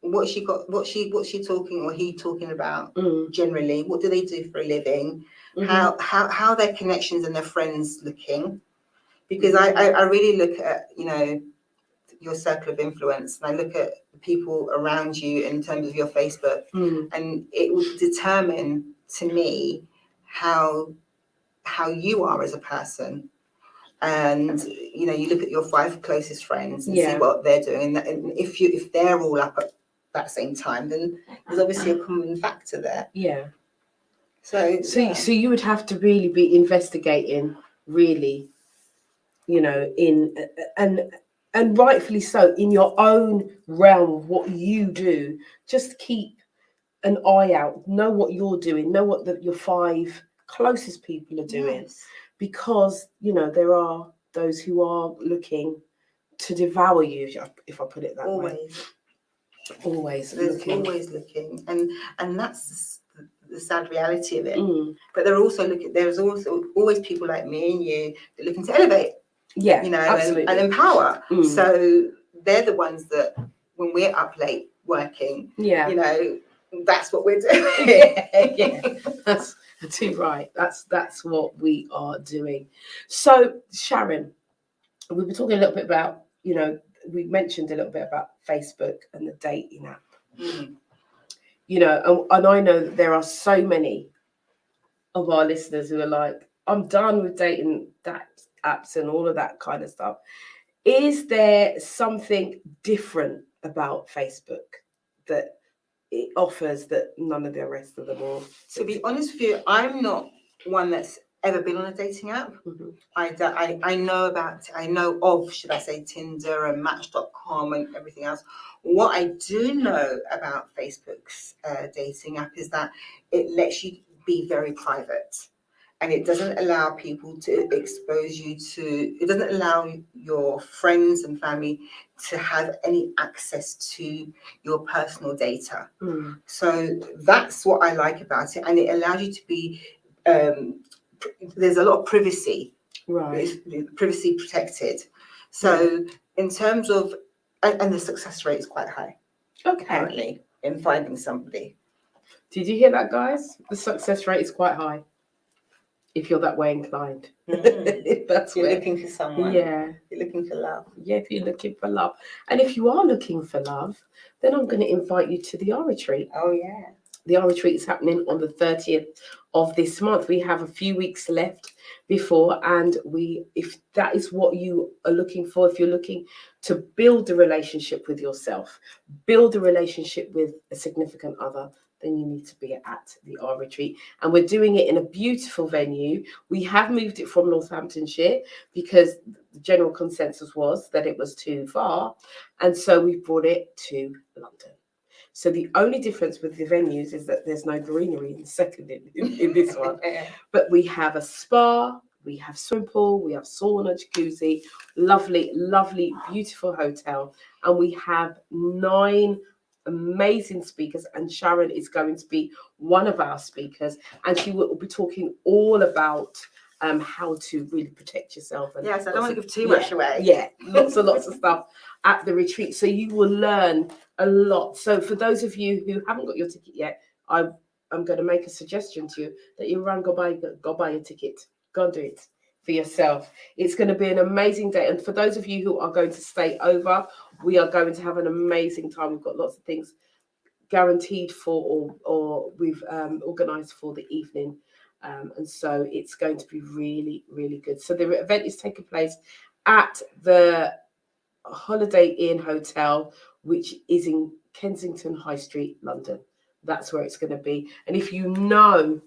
What's she talking or he talking about generally? What do they do for a living? How their connections and their friends looking? Because I really look at, you know, your circle of influence, and I look at the people around you in terms of your Facebook, and it will determine to me how you are as a person. And you know, you look at your 5 closest friends and see what they're doing, and if they're all up at that same time, then there's obviously a common factor there. So you would have to really be investigating, really, you know, in and rightfully so, in your own realm of what you do. Just keep an eye out, know what you're doing, know what your 5 closest people are doing, because, you know, there are those who are looking to devour you, if I put it that way. Always looking, and that's the sad reality of it. But there's also always people like me and you that are looking to elevate, you know, and empower. So they're the ones that when we're up late working, you know, that's what we're doing. That's too right. That's what we are doing. So Sharon, we were talking a little bit about, you know, we mentioned a little bit about Facebook and the dating app. You know, and I know that there are so many of our listeners who are like, I'm done with dating apps and all of that kind of stuff. Is there something different about Facebook that it offers that none of the rest of them will? To be honest with you, I'm not one that's ever been on a dating app. I know of, should I say, Tinder and Match.com and everything else. What I do know about Facebook's dating app is that it lets you be very private, and it doesn't allow people to expose you to, it doesn't allow your friends and family to have any access to your personal data. So that's what I like about it, and it allows you to be there's a lot of privacy, privacy protected. So in terms of, and the success rate is quite high currently in finding somebody. Did you hear that, guys? The success rate is quite high. if you're that way inclined. Mm. If that's You're where, looking for someone. yeah, You're looking for love. yeah, if you're looking for love. And if you are looking for love, then I'm going to invite you to the R retreat. Oh, yeah. The R retreat is happening on the 30th of this month. We have a few weeks left before, and if that is what you are looking for, if you're looking to build a relationship with yourself, build a relationship with a significant other, then you need to be at the R retreat. And we're doing it in a beautiful venue. We have moved it from Northamptonshire because the general consensus was that it was too far, and so we brought it to London. So the only difference with the venues is that there's no greenery in the second in this one. But we have a spa, we have swimming pool, we have sauna, jacuzzi, lovely, lovely, beautiful hotel. And we have 9 amazing speakers. And Sharon is going to be one of our speakers. And she will be talking all about how to really protect yourself. And Yes, I don't want to give too much away. Yeah, lots and lots of stuff at the retreat. So you will learn a lot. So for those of you who haven't got your ticket yet, I'm going to make a suggestion to you that you go buy a ticket. Go and do it for yourself. It's going to be an amazing day. And for those of you who are going to stay over, we are going to have an amazing time. We've got lots of things guaranteed for, or we've organised for the evening. And so it's going to be really, really good. So the event is taking place at the Holiday Inn Hotel, which is in Kensington High Street, London. That's where it's going to be. And if you know,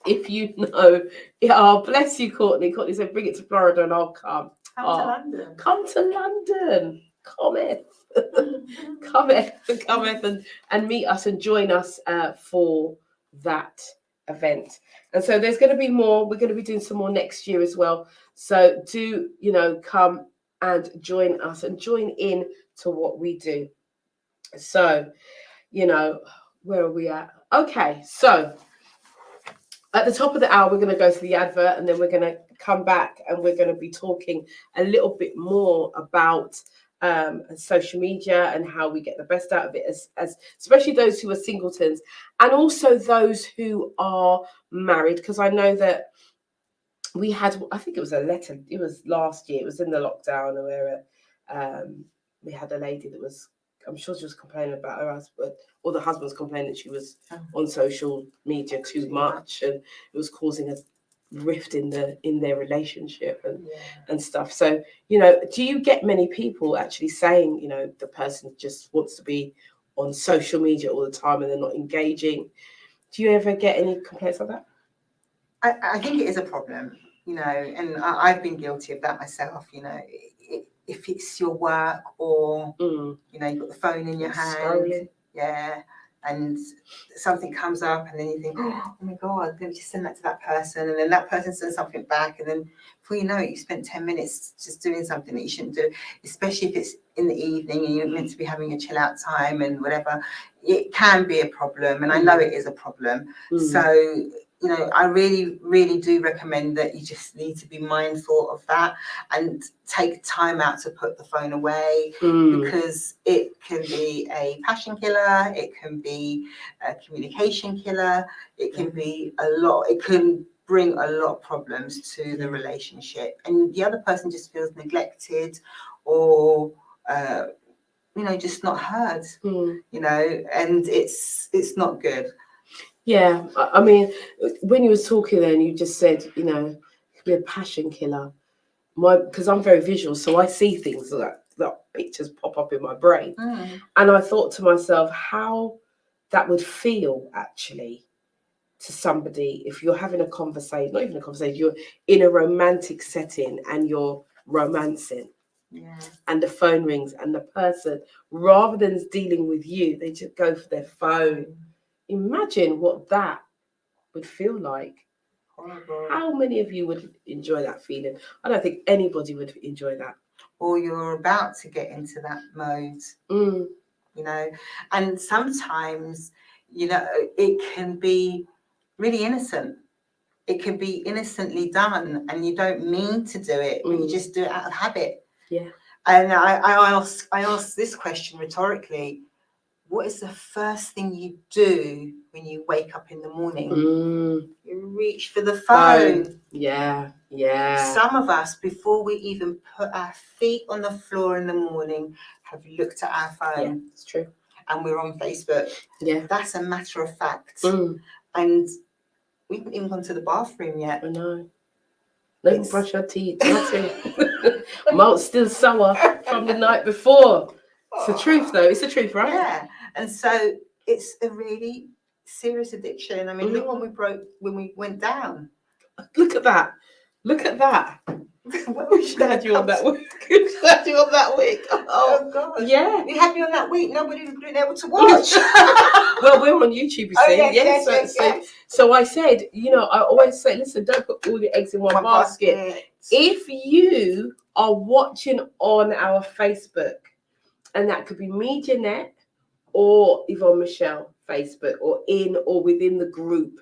oh, bless you, Courtney. Courtney said, bring it to Florida and I'll come. Come to London. Come to London. Cometh. cometh and meet us and join us for that event. And so there's going to be more. We're going to be doing some more next year as well. So do, come and join us and join in to what we do. So, where are we at? Okay, so at the top of the hour, we're going to go to the advert, and then we're going to come back and we're going to be talking a little bit more about social media and how we get the best out of it, as especially those who are singletons and also those who are married, because I know that we had, I think it was a letter, it was last year, it was in the lockdown where we had a lady that was, I'm sure she was complaining about her husband, or the husband's complaining that she was on social media too much, and it was causing a rift in their relationship and stuff. So, do you get many people actually saying, the person just wants to be on social media all the time and they're not engaging? Do you ever get any complaints like that? I think it is a problem, and I've been guilty of that myself. If it's your work or you've got the phone in your hand, scrolling. And something comes up, and then you think, oh my God, let me just send that to that person, and then that person sends something back, and then before you know it, you spent 10 minutes just doing something that you shouldn't do, especially if it's in the evening and you're meant to be having a chill out time and whatever. It can be a problem, and I know it is a problem. So I really, really do recommend that you just need to be mindful of that and take time out to put the phone away, because it can be a passion killer, it can be a communication killer, it can be a lot, it can bring a lot of problems to the relationship, and the other person just feels neglected or just not heard, and it's not good. Yeah, I mean, when you were talking then, you just said, it could be a passion killer. Because I'm very visual, so I see things that pictures pop up in my brain. And I thought to myself, how that would feel actually to somebody if you're having a conversation, not even a conversation, you're in a romantic setting and you're romancing. And the phone rings and the person, rather than dealing with you, they just go for their phone. Imagine what that would feel like. Horrible. How many of you would enjoy that feeling? I don't think anybody would enjoy that. Or you're about to get into that mode, and sometimes, it can be really innocent. It can be innocently done, and you don't mean to do it, but you just do it out of habit. Yeah. And I ask this question rhetorically: what is the first thing you do when you wake up in the morning? You reach for the phone. Yeah, yeah. Some of us, before we even put our feet on the floor in the morning, have looked at our phone. Yeah, it's true. And we're on Facebook. Yeah. That's a matter of fact. Mm, And we haven't even gone to the bathroom yet. I know. Don't even brush your teeth, nothing. Mouth's still sour from the night before. It's the truth, though. It's the truth, right? Yeah. And so it's a really serious addiction. I mean, look what we broke when we went down. Look at that. Look at that. We should Glad you on that week. Glad you on that week. Oh, God. Yeah. You had me on that week. Nobody's been able to watch. Well, we're on YouTube, you see. Yes. So I said, you know, I always say, listen, don't put all your eggs in one basket. If you are watching on our Facebook, and that could be me, Jeanette, or Yvonne Michelle Facebook, or in or within the group,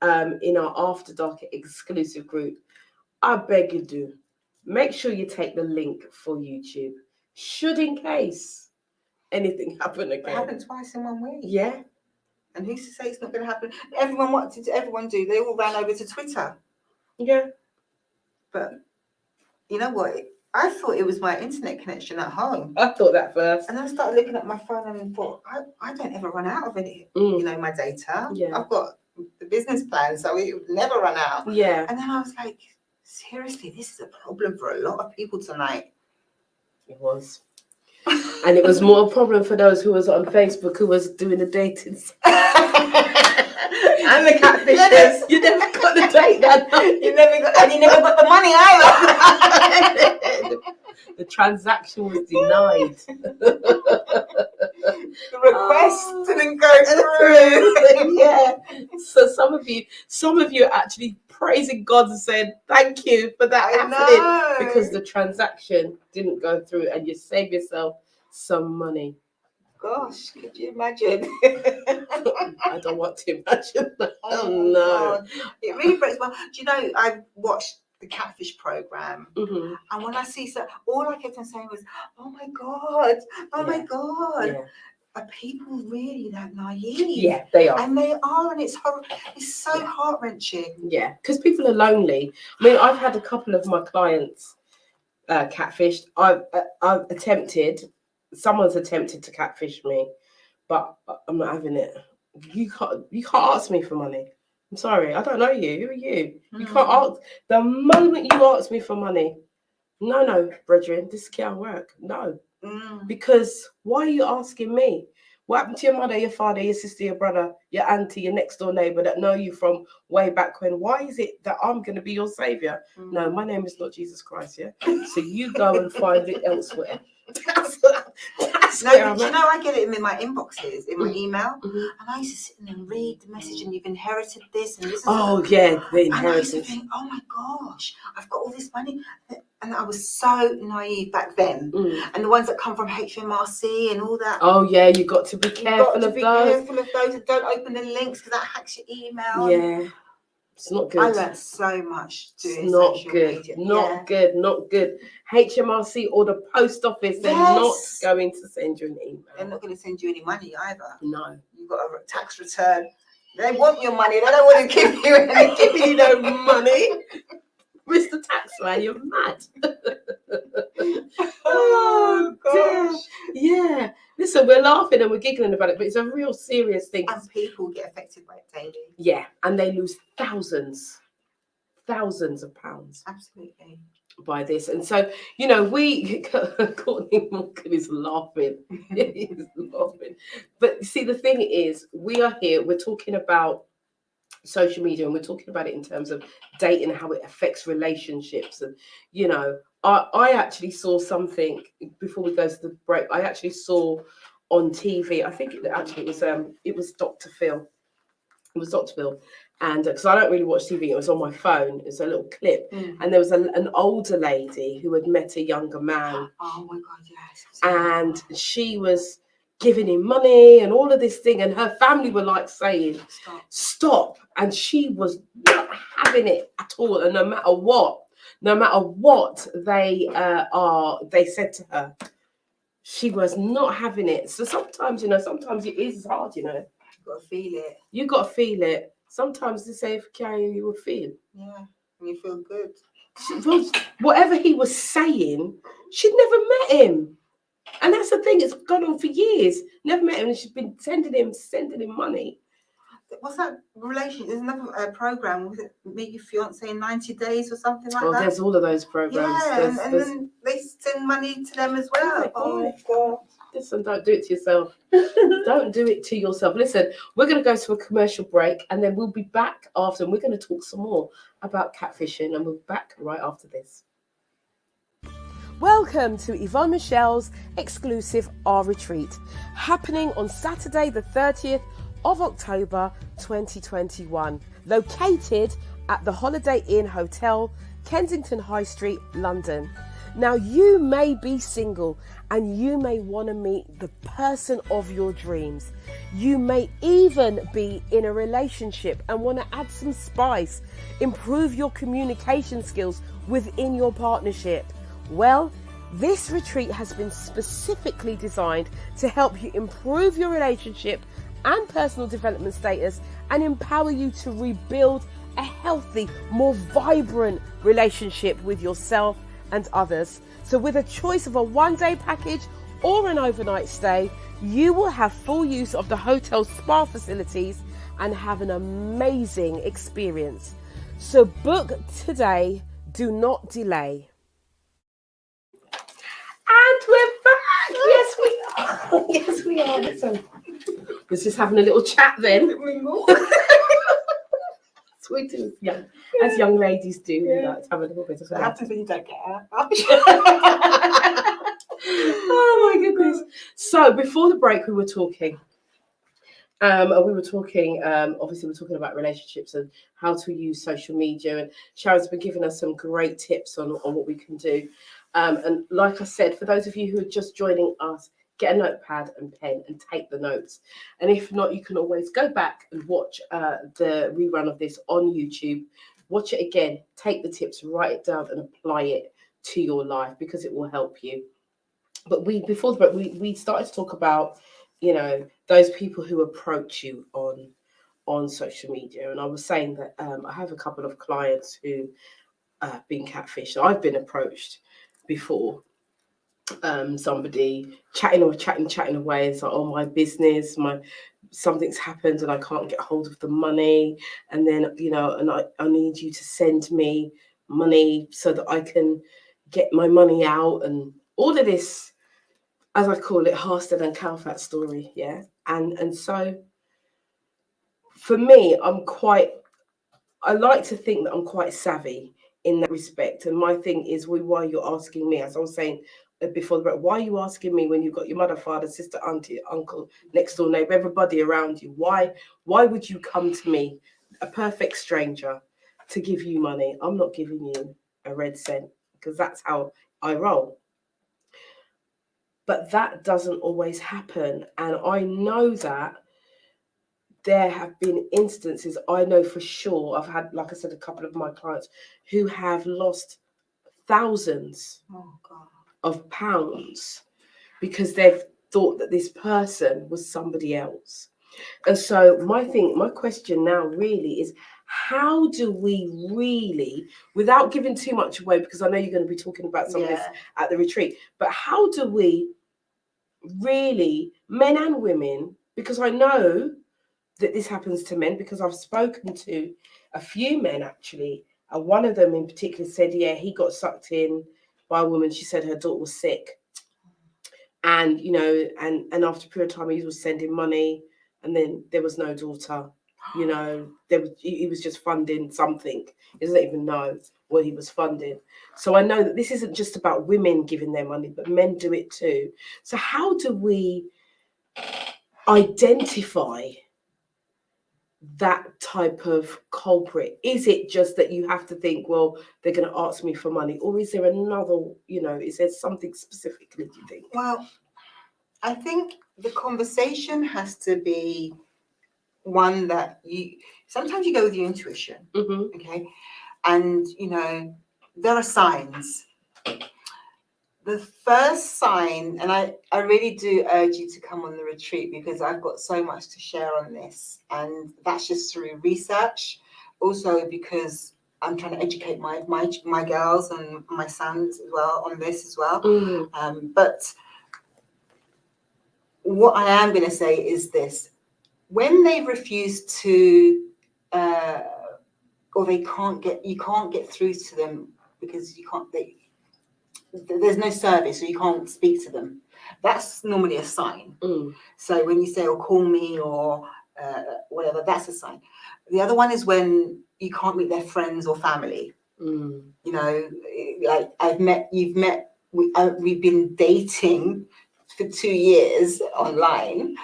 in our After Dark exclusive group, I beg you do. Make sure you take the link for YouTube. Should in case anything happen again. It happened twice in 1 week. Yeah. And who's to say it's not going to happen? What did everyone do? They all ran over to Twitter. Yeah. But you know what? I thought it was my internet connection at home. I thought that first. And I started looking at my phone and thought, I don't ever run out of any, my data. Yeah. I've got the business plan, so it would never run out. Yeah. And then I was like, seriously, this is a problem for a lot of people tonight. It was. And it was more a problem for those who was on Facebook who was doing the dating. And the catfishers. You never got the date that night. You never got the money either. The transaction was denied. The request didn't go through. Yeah. So some of you are actually praising God and saying thank you for that happening, because the transaction didn't go through, and you save yourself some money. Gosh, could you imagine? I don't want to imagine that. Oh no. God. It really breaks my. Do you know, I watched the Catfish program, and when I see all I kept on saying was, "Oh my God, my God." Yeah. Are people really that naive? Yeah, they are. And they are, and it's so heart-wrenching. Yeah, because people are lonely. I mean, I've had a couple of my clients catfished. I've someone's attempted to catfish me, but I'm not having it. You can't ask me for money. I'm sorry, I don't know you. Who are you? You can't ask. The moment you ask me for money, no, brethren, this can't work. No. Because why are you asking me? What happened to your mother, your father, your sister, your brother, your auntie, your next door neighbor that know you from way back when? Why is it that I'm going to be your savior? No, my name is not Jesus Christ, yeah? So you go and find it elsewhere. That's where I'm at. I get it in my inboxes, in my email, and I used to sit and read the message, and you've inherited this and this. The inheritance. And I used to think, oh my gosh, I've got all this money. And I was so naive back then. And the ones that come from HMRC and all that. Oh yeah, you got to be careful of those. Careful of those, and don't open the links because that hacks your email. Yeah, it's not good. I learned so much doing not social good. media. Not good. HMRC or the post office, they're not going to send you an email. They're not going to send you any money either. No. You've got a tax return. They want your money. They don't want to give you any. Giving you no money. Mr. Taxman, you're mad. Oh, gosh. Yeah. Listen, we're laughing and we're giggling about it, but it's a real serious thing. And people get affected by it daily. Yeah, and they lose thousands of pounds. Absolutely. By this. And so, Courtney Morgan is laughing. He's laughing. But see, the thing is, we are here, we're talking about social media, and we're talking about it in terms of dating, how it affects relationships. And I actually saw something before we go to the break. I actually saw on TV, I think it was Dr. Phil. It was Dr. Phil, and because I don't really watch TV, it was on my phone. It's a little clip, and there was an older lady who had met a younger man. Oh my God, yes. And she was giving him money and all of this thing, and her family were like saying, stop. And she was not having it at all. And no matter what they said to her, she was not having it. So sometimes it is hard, You've got to feel it. You got to feel it. Sometimes they say, if carry you will feel. Yeah, and you feel good. Well, whatever he was saying, she'd never met him. And that's the thing, it's gone on for years. Never met him, and she's been sending him money. What's that relation? There's another program. Was it Meet Your Fiance in 90 Days or something like that? There's all of those programs. Yeah, and then they send money to them as well. Oh God! Listen, don't do it to yourself. Don't do it to yourself. Listen, we're going to go to a commercial break, and then we'll be back after, and we're going to talk some more about catfishing, and we'll be back right after this. Welcome to Yvonne Michelle's exclusive R Retreat, happening on Saturday the 30th of October 2021, located at the Holiday Inn Hotel, Kensington High Street, London. Now, you may be single and you may want to meet the person of your dreams. You may even be in a relationship and want to add some spice, improve your communication skills within your partnership. Well, this retreat has been specifically designed to help you improve your relationship and personal development status and empower you to rebuild a healthy, more vibrant relationship with yourself and others. So with a choice of a one-day package or an overnight stay, you will have full use of the hotel spa facilities and have an amazing experience. So book today, do not delay. And we're back. Yes, we are. Yes, we are. Listen, we're just having a little chat then. That's what we do as young ladies do. We like to have a little bit of What happens when you don't care? Oh my goodness. So before the break, we were talking. Obviously we're talking about relationships and how to use social media, and Sharon's been giving us some great tips on what we can do. And like I said, for those of you who are just joining us, get a notepad and pen and take the notes. And if not, you can always go back and watch the rerun of this on YouTube. Watch it again, take the tips, write it down and apply it to your life, because it will help you. But before the break, we started to talk about, those people who approach you on social media. And I was saying that I have a couple of clients who have been catfished. I've been approached before. Somebody chatting away. It's like, oh, my business, something's happened and I can't get hold of the money. And then, and I need you to send me money so that I can get my money out, and all of this, as I call it, Harsted and Calfat story. Yeah. And so for me, I like to think that I'm quite savvy in that respect. And my thing is, why you're asking me, as I was saying before, why are you asking me when you've got your mother, father, sister, auntie, uncle, next door neighbor, everybody around you? Why would you come to me, a perfect stranger, to give you money? I'm not giving you a red cent, because that's how I roll. But that doesn't always happen. And I know that there have been instances, I know for sure, I've had, like I said, a couple of my clients who have lost thousands of pounds because they've thought that this person was somebody else. And so my question now really is, how do we really, without giving too much away, because I know you're going to be talking about some of this at the retreat, but how do we really, men and women, because I know that this happens to men, because I've spoken to a few men actually, and one of them in particular said, he got sucked in by a woman. She said her daughter was sick, and and after a period of time he was sending money, and then there was no daughter. He was just funding something. He doesn't even know what he was funding. So I know that this isn't just about women giving their money, but men do it too. So how do we identify that type of culprit? Is it just that you have to think, well, they're going to ask me for money, or is there another, is there something specifically, do you think? Well, I think the conversation has to be one that sometimes you go with your intuition. Okay. And there are signs. The first sign, and I really do urge you to come on the retreat because I've got so much to share on this, and that's just through research. Also because I'm trying to educate my girls and my sons as well on this as well. But what I am going to say is this: when they refuse to, or they can't get, you can't get through to them because there's no service, so you can't speak to them. That's normally a sign. So when you say, "Oh, call me," or whatever, that's a sign. The other one is when you can't meet their friends or family. You know, like you've met. We've been dating for 2 years online.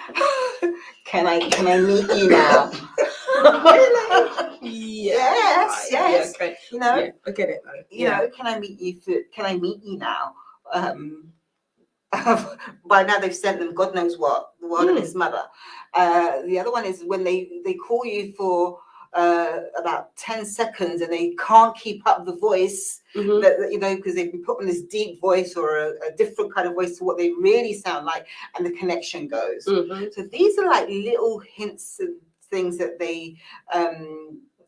Can I meet you now? Yes. Yeah, okay. You know, Yeah, I get it though. you know, can I meet you now? By now they've sent them God knows what, the world and its mother. The other one is when they call you for about 10 seconds and they can't keep up the voice, that you know, because they've been put on this deep voice or a different kind of voice to what they really sound like, and the connection goes. So these are like little hints and things that they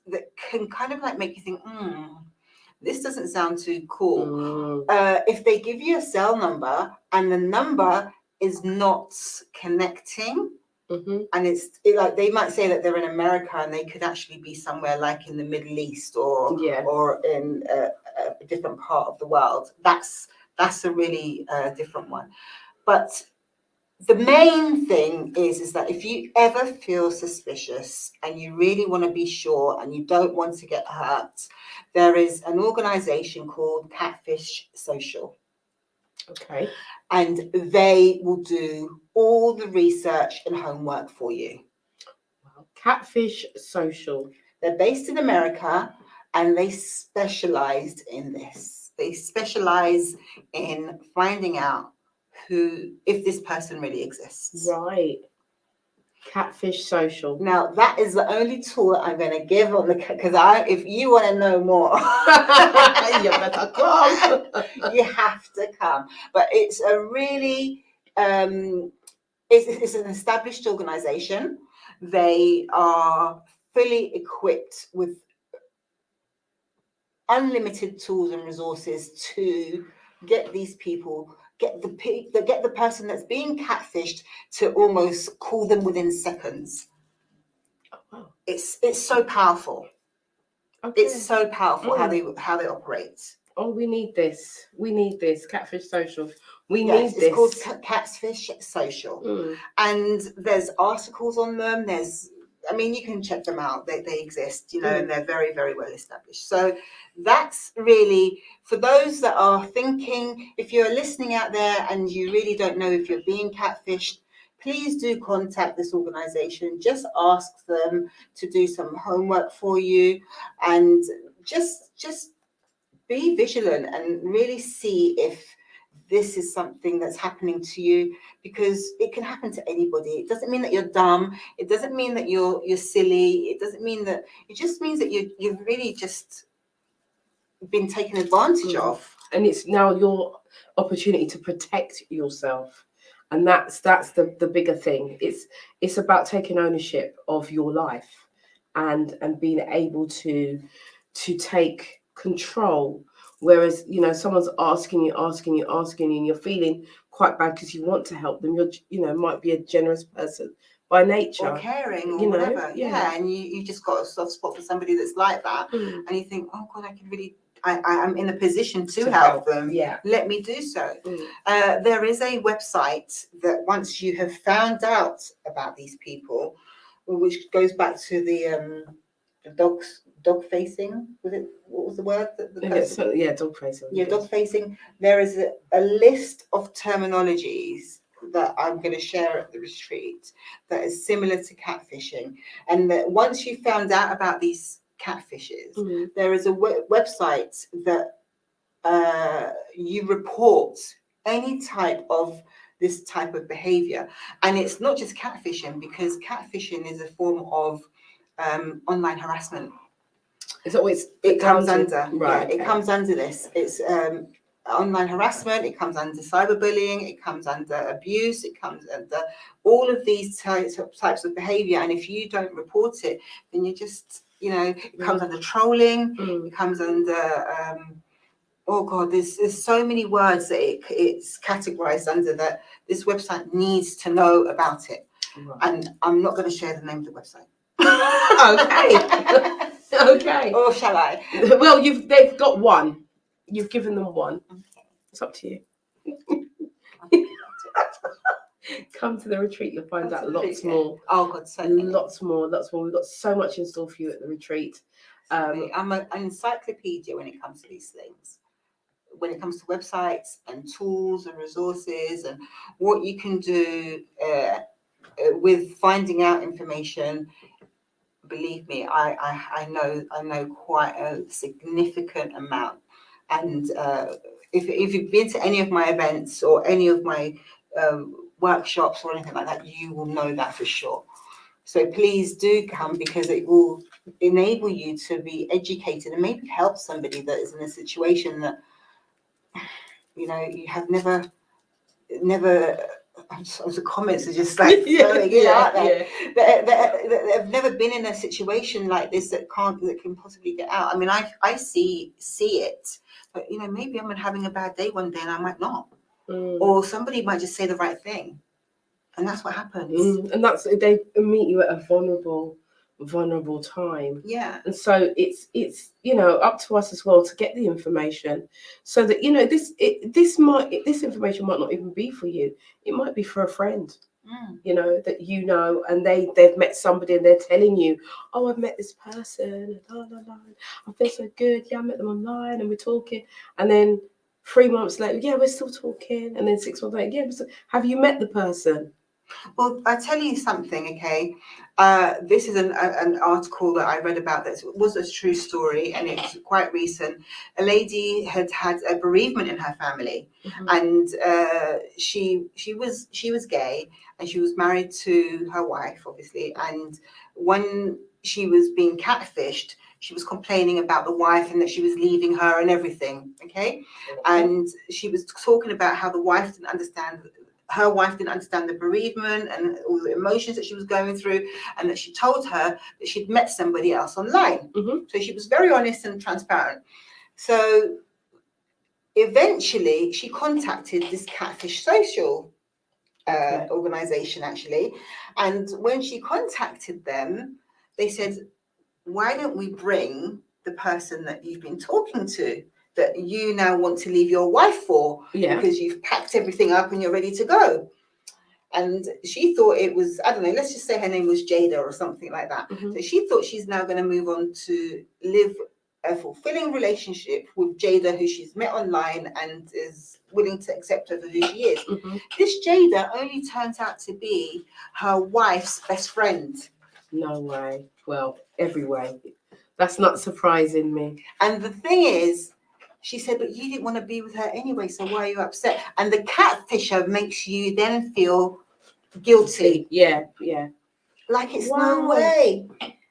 that can kind of like make you think, this doesn't sound too cool. If they give you a cell number and the number is not connecting, and it's like they might say that they're in America and they could actually be somewhere like in the Middle East or in a different part of the world. That's a really different one. But the main thing is that if you ever feel suspicious and you really want to be sure and you don't want to get hurt, there is an organization called Catfish Social. Okay. And they will do all the research and homework for you. Wow. Catfish Social. They're based in America and they specialized in this. They specialize in finding out if this person really exists. Right. Catfish Social. Now that is the only tool that I'm going to give on because if you want to know more, you better come. You have to come. But it's a really it's an established organization. They are fully equipped with unlimited tools and resources to get these people. Get the person that's being catfished to almost call them within seconds. Oh, wow. It's so powerful. Okay. It's so powerful how they operate. Oh, we need this. We need this. Catfish Social. We need Yes, this. it's called Catfish Social. And there's articles on them. You can check them out. They exist, you know, and they're very, very well established. So that's really, for those that are thinking, if you're listening out there and you really don't know if you're being catfished, please do contact this organization. Just ask them to do some homework for you and just be vigilant and really see if this is something that's happening to you, because it can happen to anybody. It doesn't mean that you're dumb. It doesn't mean that you're silly. It doesn't mean that, it just means that you've really just been taken advantage of. And it's now your opportunity to protect yourself. And that's the bigger thing. It's about taking ownership of your life and being able to take control. Whereas, you know, someone's asking you, and you're feeling quite bad because you want to help them. You're, might be a generous person by nature, or caring, or whatever. Yeah, and you just got a soft spot for somebody that's like that, and you think, oh God, I can really. I'm in a position to help them. Yeah. Let me do so. There is a website that once you have found out about these people, which goes back to the dog facing. What was the word? Dog facing. Yeah, dog facing. There is a list of terminologies that I'm going to share at the retreat that is similar to catfishing, and that once you found out about these catfishes, there is a website that you report any type of this type of behavior. And it's not just catfishing, because catfishing is a form of online harassment. It comes under, right? Yeah, it comes under this. It's online harassment, it comes under cyberbullying, it comes under abuse, it comes under all of these types of behavior. And if you don't report it, then you just, it comes under trolling, it comes under, oh God, there's so many words that it's categorized under, that this website needs to know about it. Right. And I'm not going to share the name of the website. Okay. Okay. Or shall I? Well, they've got one. You've given them one. Okay. It's up to you. Come to the retreat, you'll find out lots more. Oh God, so many. Lots more. We've got so much in store for you at the retreat. I'm an encyclopedia when it comes to these things. When it comes to websites and tools and resources and what you can do with finding out information. Believe me, I know quite a significant amount. And if you've been to any of my events or any of my workshops or anything like that, you will know that for sure. So please do come, because it will enable you to be educated and maybe help somebody that is in a situation that, you have never, the comments are just like throwing it out there. That have never been in a situation like this that can possibly get out. I mean, I see it, but maybe I'm having a bad day one day and I might not, or somebody might just say the right thing, and that's what happens. And that's, they meet you at a vulnerable time. Yeah. And so it's up to us as well to get the information, so that this information might not even be for you. It might be for a friend. That and they've met somebody and they're telling you, oh, I've met this person, I feel so good, I met them online and we're talking, and then 3 months later, we're still talking, and then 6 months later, have you met the person? Well, I tell you something, okay. This is an article that I read about that was a true story, and it's quite recent. A lady had a bereavement in her family, and she was gay, and she was married to her wife, obviously. And when she was being catfished, she was complaining about the wife and that she was leaving her and everything, okay. And she was talking about how the wife didn't understand. Her wife didn't understand the bereavement and all the emotions that she was going through, and that she told her that she'd met somebody else online. So she was very honest and transparent. So eventually she contacted this Catfish Social organization, actually. And when she contacted them, they said, why don't we bring the person that you've been talking to, that you now want to leave your wife for, because you've packed everything up and you're ready to go. And she thought it was, I don't know, let's just say her name was Jada or something like that. So she thought she's now going to move on to live a fulfilling relationship with Jada, who she's met online and is willing to accept her for who she is. This Jada only turns out to be her wife's best friend. No way. Well, every way. That's not surprising me. And the thing is, she said, but you didn't want to be with her anyway, so why are you upset? And the catfisher makes you then feel guilty. Yeah. Like it's no way.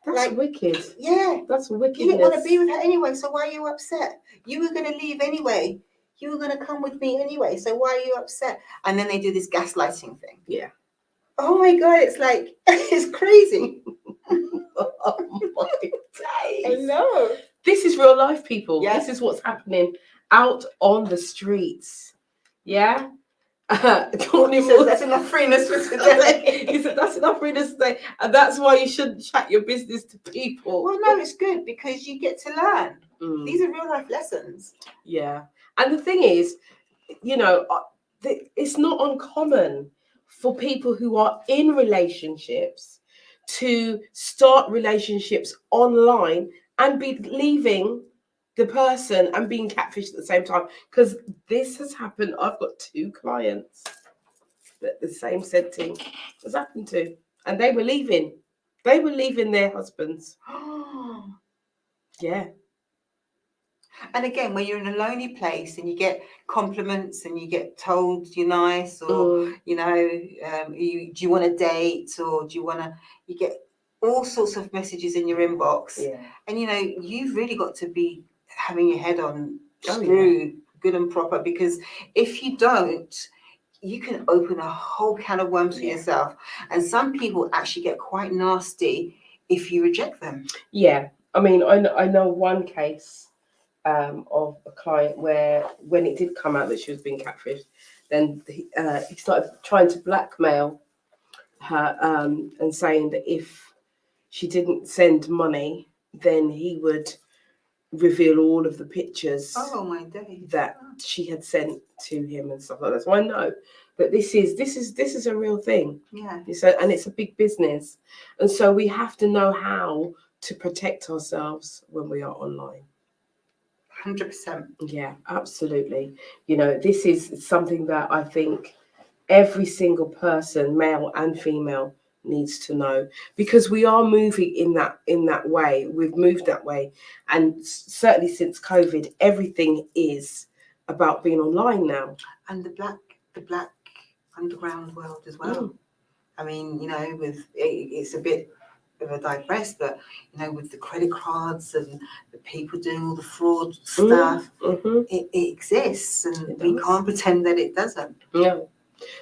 That's wicked. Yeah. That's wicked. You didn't want to be with her anyway, so why are you upset? You were going to leave anyway. You were going to come with me anyway, so why are you upset? And then they do this gaslighting thing. Yeah. Oh my God, it's like, it's crazy. Oh my days. I know. This is real life, people. Yeah. This is what's happening out on the streets. Yeah. Courtney says that's enough freeness for today. He said that's enough freeness today, and that's why you shouldn't chat your business to people. Well, no, it's good because you get to learn. These are real life lessons. Yeah, and the thing is, it's not uncommon for people who are in relationships to start relationships online and be leaving the person and being catfished at the same time, because this has happened. I've got 2 clients that the same said thing has happened to, and they were leaving their husbands. Yeah. And again, when you're in a lonely place and you get compliments and you get told you're nice, or do you want to date, or you get all sorts of messages in your inbox. And you've really got to be having your head on screw good and proper, because if you don't, you can open a whole can of worms for yourself. And some people actually get quite nasty if you reject them. Yeah, I mean, I know one case of a client where when it did come out that she was being catfished, then he started trying to blackmail her and saying that if she didn't send money, then he would reveal all of the pictures Oh my days. that she had sent to him and stuff like that. So I know that this is a real thing. Yeah. And it's a big business, and so we have to know how to protect ourselves when we are online. 100%. Yeah, absolutely. You know, this is something that I think every single person, male and female, needs to know, because we are moving in that way. We've moved that way, and certainly since COVID, everything is about being online now. And the black underground world as well. I mean, you know, it's a bit of a digress, but you know, with the credit cards and the people doing all the fraud stuff, it exists, and we can't pretend that it doesn't. Yeah.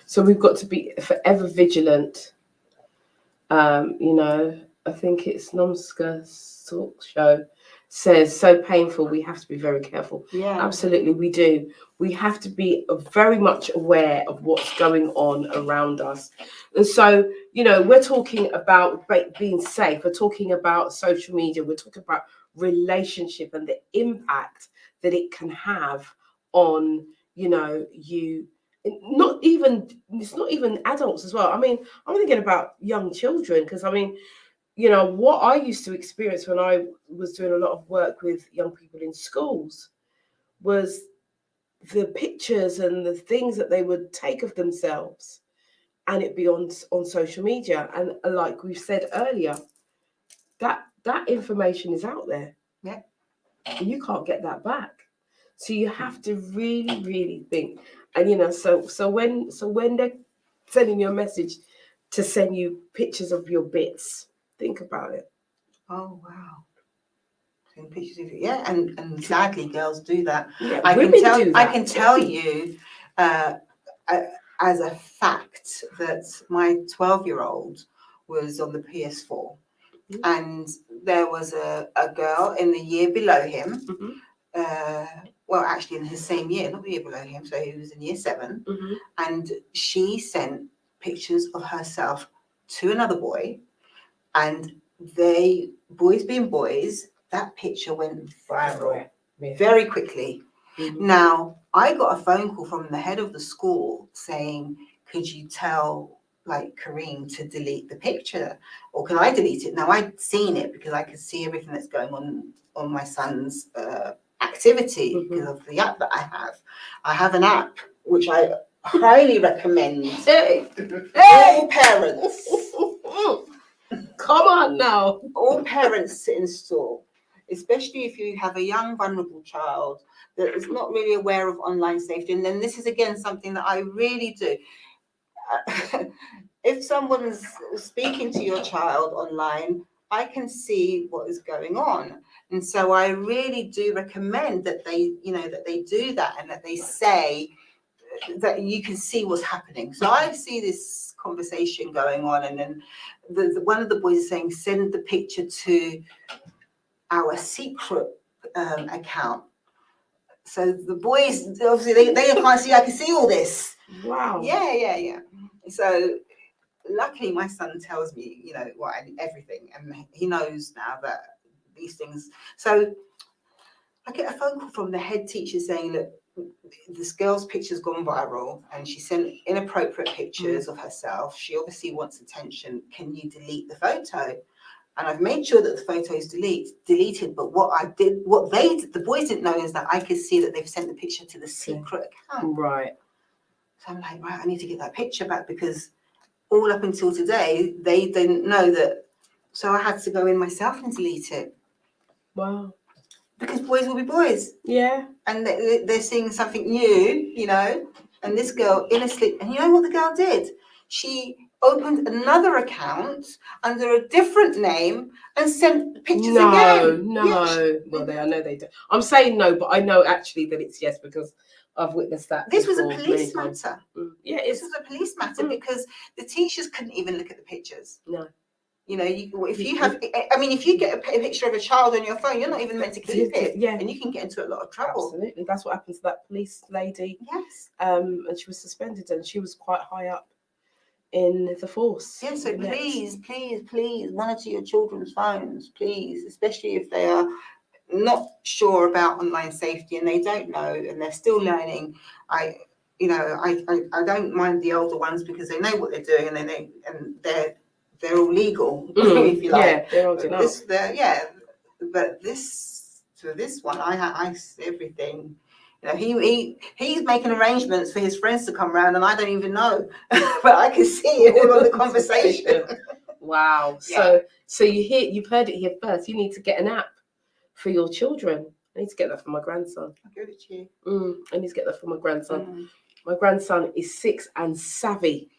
So we've got to be forever vigilant. You know, I think it's Nomska Talk Show says, so painful, we have to be very careful. Yeah. Absolutely, we do. We have to be very much aware of what's going on around us. And so, you know, we're talking about being safe. We're talking about social media. We're talking about relationship and the impact that it can have on, you know, you. It's not even adults as well. I mean, I'm thinking about young children, because I mean, you know, what I used to experience when I was doing a lot of work with young people in schools was the pictures and the things that they would take of themselves, and it be on social media. And like we've said earlier, that information is out there. Yeah. And you can't get that back. So you have to really, really think. And you know, so when they're sending you a message to send you pictures of your bits, think about it. Oh wow. Pictures of it. Yeah, and sadly girls do that. Yeah, I women do that. I can tell you as a fact that my 12-year-old was on the PS4, and there was a girl in the year below him, well actually in his same year, not the year below him, so he was in year 7, and she sent pictures of herself to another boy, and they, boys being boys, that picture went viral very quickly. Now, I got a phone call from the head of the school saying, could you tell like Kareem to delete the picture, or can I delete it? Now, I'd seen it because I could see everything that's going on my son's activity because of the app that I have. I have an app which I highly recommend. Hey, all parents. Come on now. All parents to install, especially if you have a young, vulnerable child that is not really aware of online safety. And then this is, again, something that I really do. If someone's speaking to your child online, I can see what is going on. And so I really do recommend that they, you know, that they do that, and that they say that you can see what's happening. So I see this conversation going on, and then one of the boys is saying, send the picture to our secret account. So the boys, obviously, they can't see, I can see all this. Wow. Yeah. So luckily my son tells me, you know, everything, and he knows now that these things. So I get a phone call from the head teacher saying, look, this girl's picture's gone viral and she sent inappropriate pictures of herself. She obviously wants attention. Can you delete the photo? And I've made sure that the photo is deleted. But the boys didn't know is that I could see that they've sent the picture to the secret account. Right. So I'm like, right, I need to get that picture back, because all up until today, they didn't know that. So I had to go in myself and delete it. Wow. Because boys will be boys. Yeah. And they're seeing something new, you know. And this girl, innocently, and you know what the girl did? She opened another account under a different name and sent pictures No, again. no. Well, I know they do. I'm saying no, but I know actually that it's yes because I've witnessed that. This was a before, police many times. matter. Yeah, This was a police matter because the teachers couldn't even look at the pictures. No. You know, if you have, I mean, if you get a picture of a child on your phone, you're not even meant to keep it. Yeah. And you can get into a lot of trouble. Absolutely. That's what happened to that police lady. Yes. And she was suspended and she was quite high up in the force. Yeah, so please monitor your children's phones, please, especially if they are not sure about online safety and they don't know and they're still learning. I don't mind the older ones because they know what they're doing and they're all legal, if you like. Yeah, they're old enough. But this one, I see everything. You know, he's making arrangements for his friends to come around, and I don't even know, but I can see it all on the conversation. Wow. Yeah. So you've heard it here first. You need to get an app for your children. I need to get that for my grandson. I'll give it to you. I need to get that for my grandson. My grandson is 6 and savvy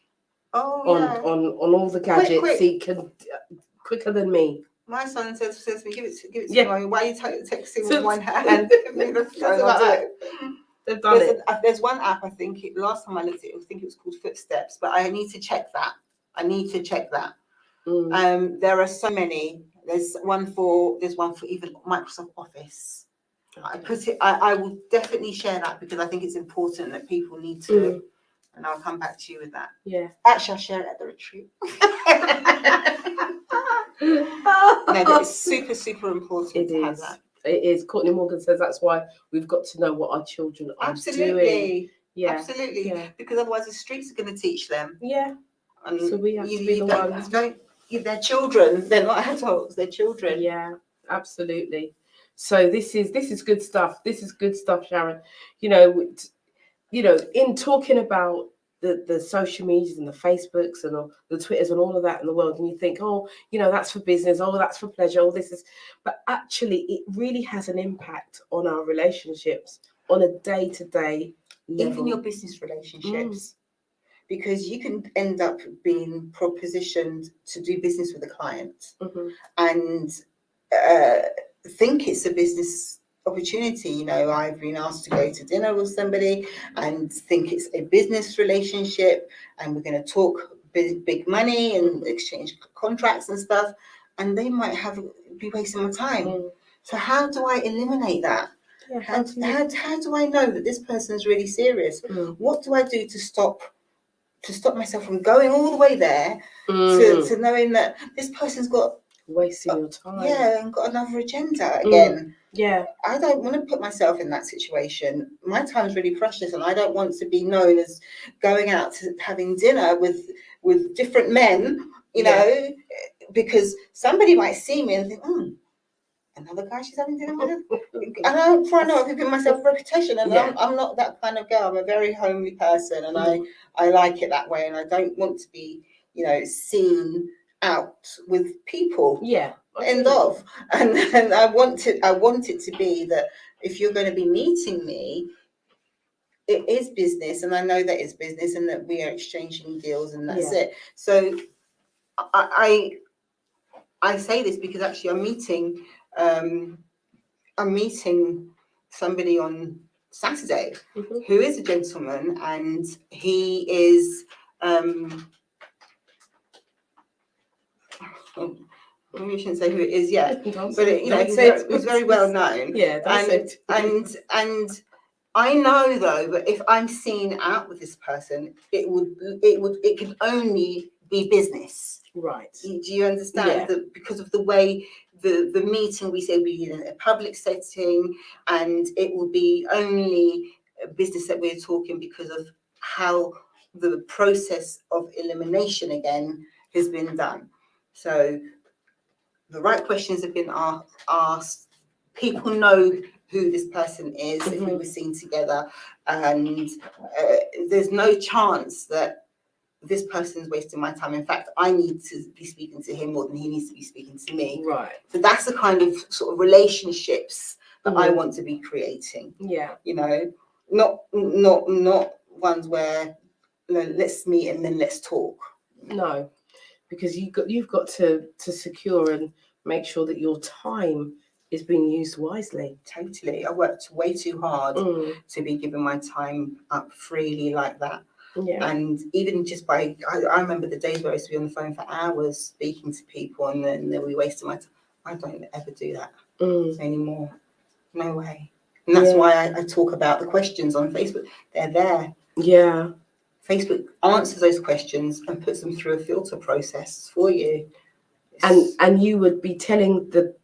on all the gadgets. Quick. He can quicker than me. My son says to me, give it to me. Why are you texting with one hand? They've done it. There's one app, I think, last time I looked at it, I think it was called Footsteps, but I need to check that. There are so many. There's one for even Microsoft Office. Okay. I will definitely share that because I think it's important that people need to, and I'll come back to you with that. Yeah. Actually, I'll share it at the retreat. No, but it's super, super important to have that. It is. Courtney Morgan says that's why we've got to know what our children are doing. Yeah. Absolutely. Yeah. Because otherwise the streets are going to teach them. Yeah. And so we have to be the ones. They're children. They're not adults. They're children. Yeah, absolutely. So this is good stuff. This is good stuff, Sharon. You know, in talking about the social medias and the Facebooks and all, the Twitters and all of that in the world, and you think, oh, that's for business, oh, that's for pleasure, oh, this is, but actually it really has an impact on our relationships on a day-to-day level. Even your business relationships. Because you can end up being propositioned to do business with a client and think it's a business opportunity. I've been asked to go to dinner with somebody and think it's a business relationship and we're going to talk big money and exchange contracts and stuff, and they might be wasting my time. So how do I eliminate that? Yeah, how do I know that this person's really serious? What do I do to stop myself from going all the way there to knowing that this person's got wasting your time? Yeah, and got another agenda again. Yeah. I don't want to put myself in that situation. My time's really precious and I don't want to be known as going out to having dinner with different men, you know, because somebody might see me and think, another guy she's having dinner with. And before I know it, I've given myself a reputation, and I'm not that kind of girl. I'm a very homely person, and I like it that way, and I don't want to be, seen out with people. Yeah. End of. And I want it to be that if you're going to be meeting me, it is business, and I know that it's business, and that we are exchanging deals, and that's it. So I say this because actually I'm meeting somebody on Saturday who is a gentleman, and he is maybe I shouldn't say who it is yet, but he's very well known. Yeah, and I know though that if I'm seen out with this person, it can only be business. Right. Do you understand that because of the way the meeting we say be in a public setting, and it will be only business that we're talking because of how the process of elimination again has been done. So the right questions have been asked. People know who this person is if we were seen together, and there's no chance that this person's wasting my time. In fact, I need to be speaking to him more than he needs to be speaking to me. Right. So that's the kind of sort of relationships that I want to be creating. Yeah. Not ones where let's meet and then let's talk. No, because you've got to secure and make sure that your time is being used wisely. Totally. I worked way too hard to be giving my time up freely like that. Yeah. And even just I remember the days where I used to be on the phone for hours speaking to people, and then we wasted my time. I don't ever do that anymore. No way. And that's why I talk about the questions on Facebook. They're there. Yeah. Facebook answers those questions and puts them through a filter process for you. And you would be telling the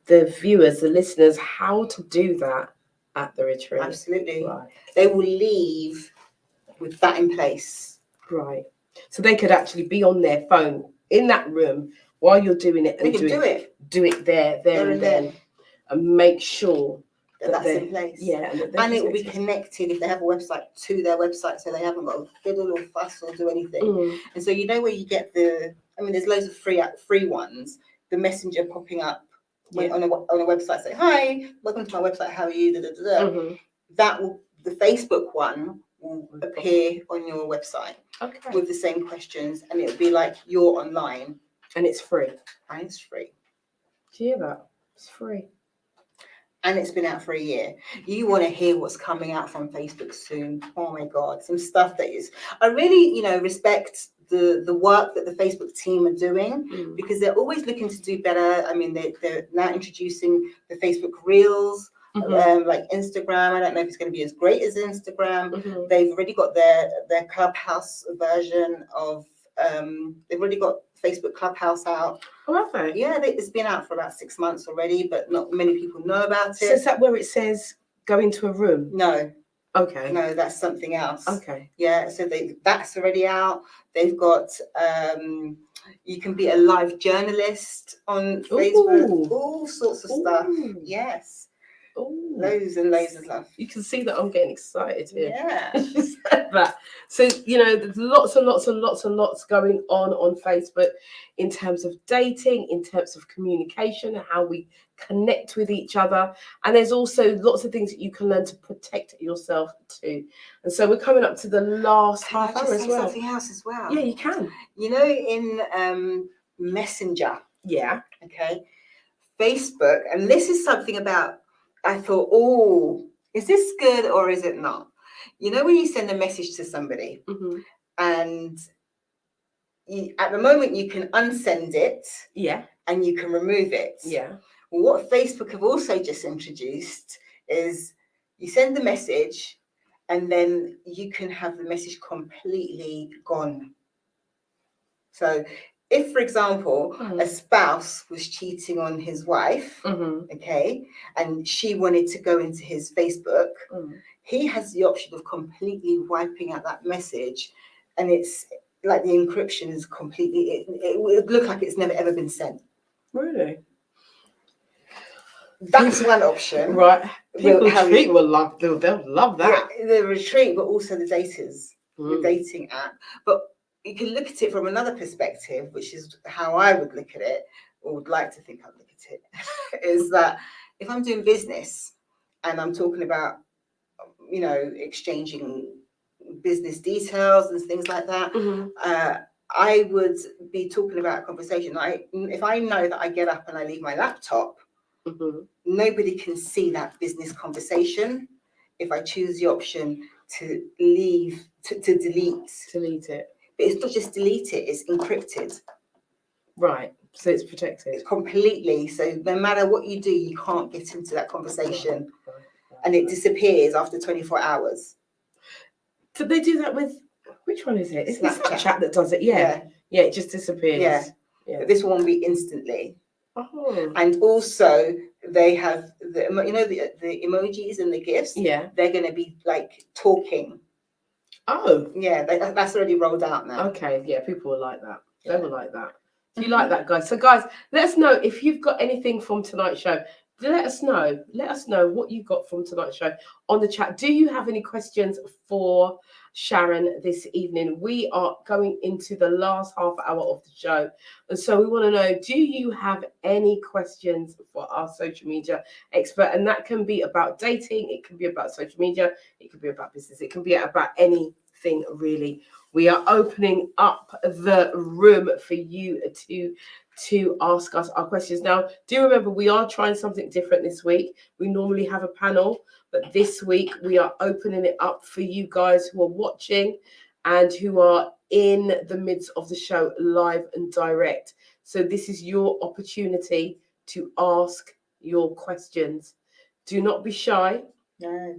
viewers, the listeners, how to do that at the retreat. Absolutely. Right. They will leave with that in place. Right. So they could actually be on their phone in that room while you're doing it, and do it there and then, and make sure that's in place. Yeah, and it will be connected if they have a website to their website, so they haven't got to fiddle or fuss or do anything. And so where you get there's loads of free ones. The messenger popping up on a website saying, "Hi, welcome to my website. How are you?" That will the Facebook one will appear on your website with the same questions, and it'll be like you're online, and it's free. And it's free. Do you hear that? It's free. And it's been out for a year. You want to hear what's coming out from Facebook soon. Oh my God, some stuff that is. I really, respect the work that the Facebook team are doing because they're always looking to do better. I mean, they're now introducing the Facebook Reels, like Instagram. I don't know if it's going to be as great as Instagram. They've already got their Clubhouse version of. They've already got Facebook Clubhouse out. Oh, have they? Yeah, it's been out for about 6 months already, but not many people know about it. So is that where it says go into a room? No. Okay. No, that's something else. Okay. Yeah, so that's already out. They've got you can be a live journalist on Facebook. All sorts of stuff. Yes. Ooh. Loads and loads of love. You can see that I'm getting excited here. Yeah. That. So, there's lots and lots and lots and lots going on Facebook in terms of dating, in terms of communication, and how we connect with each other. And there's also lots of things that you can learn to protect yourself too. And so we're coming up to the last half hour as well. Something else as well. Yeah, you can. In Messenger. Yeah. Okay. Facebook, and this is something about. I thought, is this good or is it not? When you send a message to somebody and at the moment you can unsend it and you can remove it. Yeah. Well, what Facebook have also just introduced is you send the message and then you can have the message completely gone. So if, for example, a spouse was cheating on his wife, okay, and she wanted to go into his Facebook, he has the option of completely wiping out that message, and it's like the encryption is completely. It would look like it's never ever been sent. Really? That's one option, right? People will love. They'll love that. Yeah, the retreat, but also the daters, the dating app, but. You can look at it from another perspective, which is how I would look at it, or would like to think I'd look at it, is that if I'm doing business and I'm talking about, exchanging business details and things like that, I would be talking about a conversation. If I know that I get up and I leave my laptop, nobody can see that business conversation. If I choose the option to leave, to delete it. But it's not just delete it, it's encrypted. Right, so it's protected. It's completely. So no matter what you do, you can't get into that conversation. And it disappears after 24 hours. So they do that with, which one is it? It's Snapchat that does it, yeah. Yeah, it just disappears. Yeah. But this one will be instantly. Oh. And also they have the emojis and the GIFs. Yeah. They're going to be like talking. Oh. Yeah, that's already rolled out now. Okay, yeah, people will like that. They will like that. Do you like that, guys? So, guys, let us know if you've got anything from tonight's show let us know. Let us know what you got from tonight's show on the chat. Do you have any questions for Sharon this evening? We are going into the last half hour of the show. And so we want to know, do you have any questions for our social media expert? And that can be about dating. It can be about social media. It can be about business. It can be about anything really. We are opening up the room for you to ask us our questions. Now, do remember, we are trying something different this week. We normally have a panel, but this week we are opening it up for you guys who are watching and who are in the midst of the show live and direct. So this is your opportunity to ask your questions. Do not be shy. No,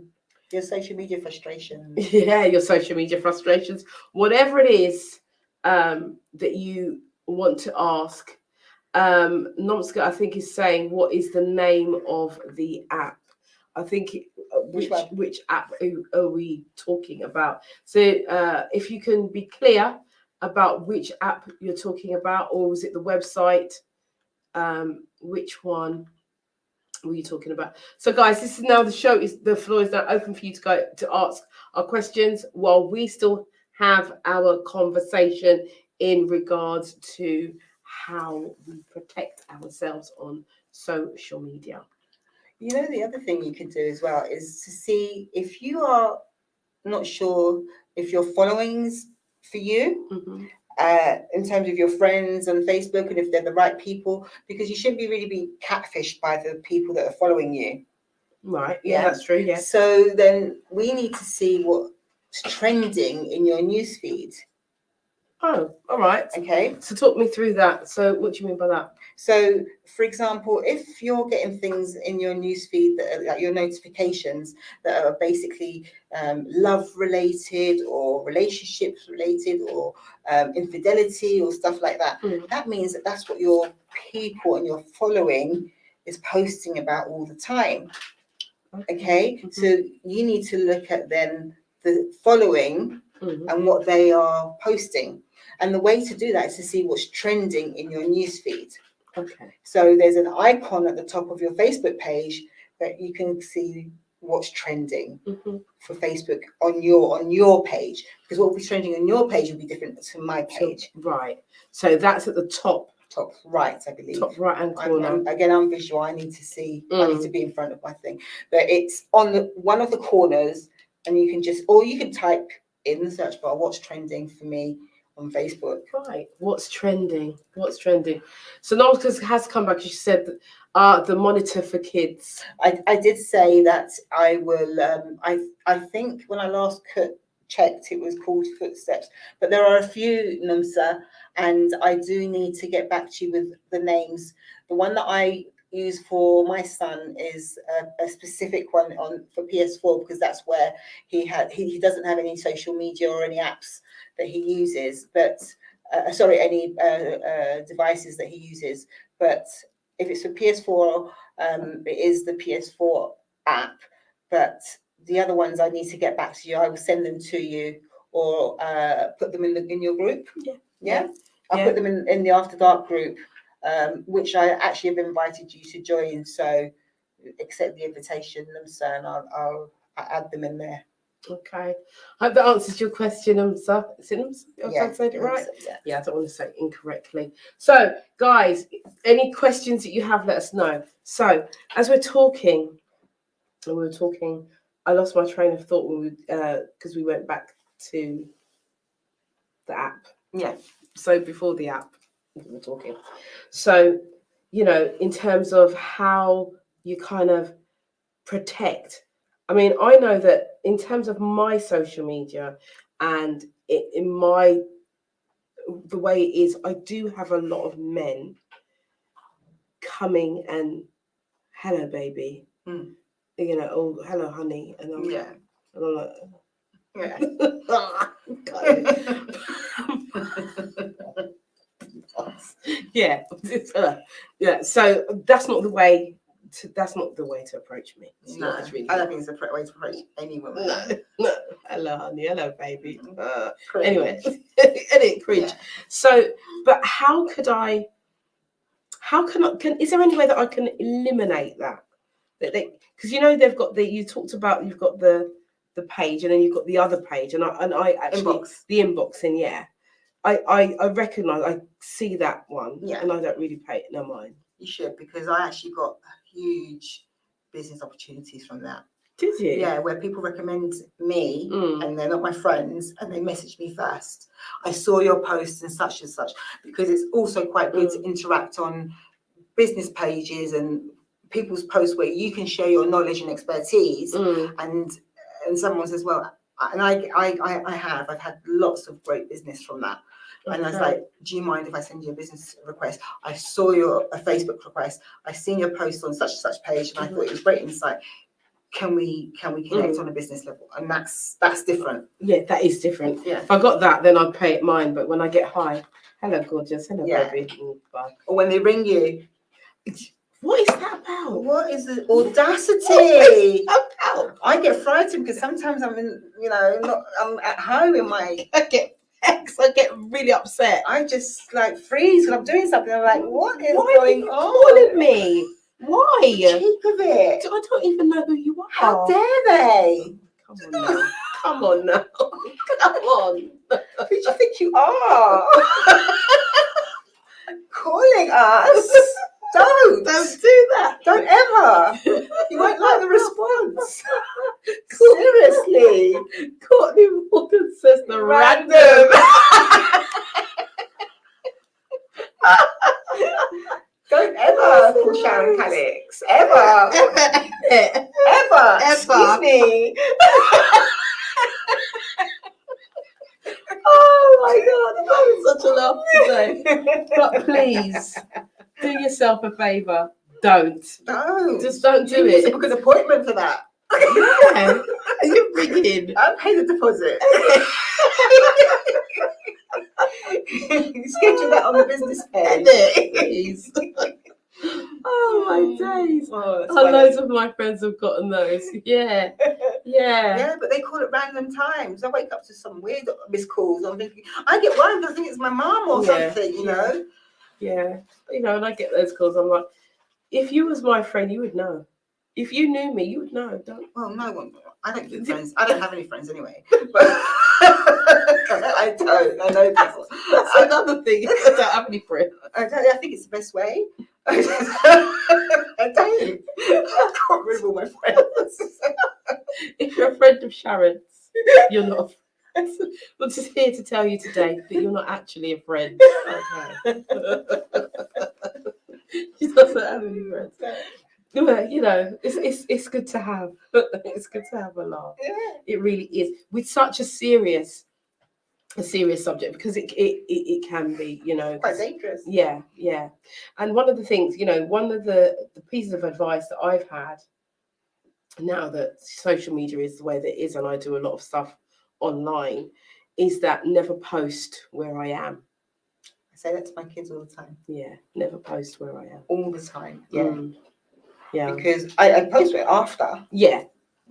your social media frustrations. Yeah, your social media frustrations, whatever it is that you want to ask. Nomska, I think, is saying, what is the name of the app? I think which app are we talking about? So if you can be clear about which app you're talking about, or was it the website? Which one were you talking about? So guys, this is now the floor is now open for you to go to ask our questions while we still have our conversation in regards to how we protect ourselves on social media. You know, the other thing you could do as well is to see if you are not sure if your followings for you, in terms of your friends on Facebook, and if they're the right people, because you shouldn't be really being catfished by the people that are following you. Right. Yeah, that's true. Yeah. So then we need to see what's trending in your newsfeed. Oh, all right. Okay. So talk me through that. So what do you mean by that? So, for example, if you're getting things in your newsfeed that are like your notifications that are basically love related or relationships related or infidelity or stuff like that, that means that that's what your people and your following is posting about all the time. Okay. So you need to look at then the following and what they are posting. And the way to do that is to see what's trending in your newsfeed. Okay. So there's an icon at the top of your Facebook page that you can see what's trending for Facebook on your page. Because what will be trending on your page will be different to my page. Right. So that's at the top right, I believe. Top right hand corner. I'm visual. I need to see. I need to be in front of my thing. But it's on one of the corners, and you can you can type in the search bar what's trending for me on Facebook. Right. What's trending? So Nolka has come back. She said the monitor for kids. I did say that I will. I think when I last checked, it was called Footsteps. But there are a few, Numsa, and I do need to get back to you with the names. The one that I use for my son is a specific one for PS4, because that's where he doesn't have any social media or any apps that he uses, but any devices that he uses. But if it's for PS4, it is the PS4 app. But the other ones, I need to get back to you. I will send them to you, or put them in your group. Yeah. I'll put them in the After Dark group, which I actually have invited you to join. So accept the invitation, Namsa, and I'll add them in there. Okay. I hope that answers your question, Namsa. Is it Namsa? Yeah, I said it right? Yeah, I don't want to say it incorrectly. So, guys, any questions that you have, let us know. So, as we're talking, I lost my train of thought when because we went back to the app. Yeah. So before the app, we were talking. So, in terms of how you kind of protect. I mean, I know that in terms of my social media and the way it is, I do have a lot of men coming and, hello, baby. Oh, hello, honey. And I'm like, yeah. So that's not the way to approach me. No, really I don't think it's a way to approach any woman. No. Hello, honey. Hello, baby. Anyway, cringe. Yeah. So, but is there any way that I can eliminate that? because they've got you talked about, you've got the page, and then you've got the other page, and I actually the inboxing, yeah. I recognise, I see that one, and I don't really pay it no mind. You should, because I actually got huge business opportunities from that. Did you? Yeah, where people recommend me and they're not my friends, and they message me first. I saw your post and such, because it's also quite good to interact on business pages and people's posts where you can share your knowledge and expertise. And someone says, well, and I've had lots of great business from that. And I was like, do you mind if I send you a business request? I saw a Facebook request. I seen your post on such and such page, and I thought it was great insight. Can we connect on a business level? And that's different. Yeah, that is different. Yeah. If I got that, then I'd pay it mine. But when I get high, hello, gorgeous, hello, baby. Bye. Or when they ring you, what is that about? What is the audacity? About? I get frightened because sometimes I'm I'm at home in my. I get really upset. I just like freeze when I'm doing something. I'm like, what is Why going are you on? calling me? Why? The cheek of it. I don't even know who you are. How dare they? Come on now. Come on. Who do you think you are? Calling us? Don't do that. Don't ever. You won't like the response. Seriously. Courtney Morgan says the random. Don't ever call Sharon Callix. Ever. Ever. Excuse me. Oh my God, that was such a laugh today. But please, do yourself a favour. Don't. Just don't do it. You book an appointment for that. Yeah. You're ringing. I'll pay the deposit. Schedule that on the business page. Please. Oh my days. Loads of my friends have gotten those. Yeah. Yeah, but they call it random times. I wake up to some weird missed calls. I'm thinking, I get worried. I think it's my mum or something, you know. Yeah. And I get those calls. I'm like, if you was my friend, you would know. If you knew me, you would know. Well, no one. I don't get friends. I don't have any friends anyway. But I don't. I know people. That's another thing. I don't have any friends. I think it's the best way. I don't. I can't rid of all my friends. If you're a friend of Sharon's, you're not a friend. We're just here to tell you today that you're not actually a friend. Okay. She doesn't have any friends. Well, it's good to have. It's good to have a laugh. Yeah. It really is, with such a serious subject, because it can be, quite dangerous. Yeah. And one of the things, one of the pieces of advice that I've had now that social media is the way that it is, and I do a lot of stuff online, is that never post where I am. I say that to my kids all the time. Yeah, never post where I am. All the time. Yeah. Yeah. Because I post it after. Yeah.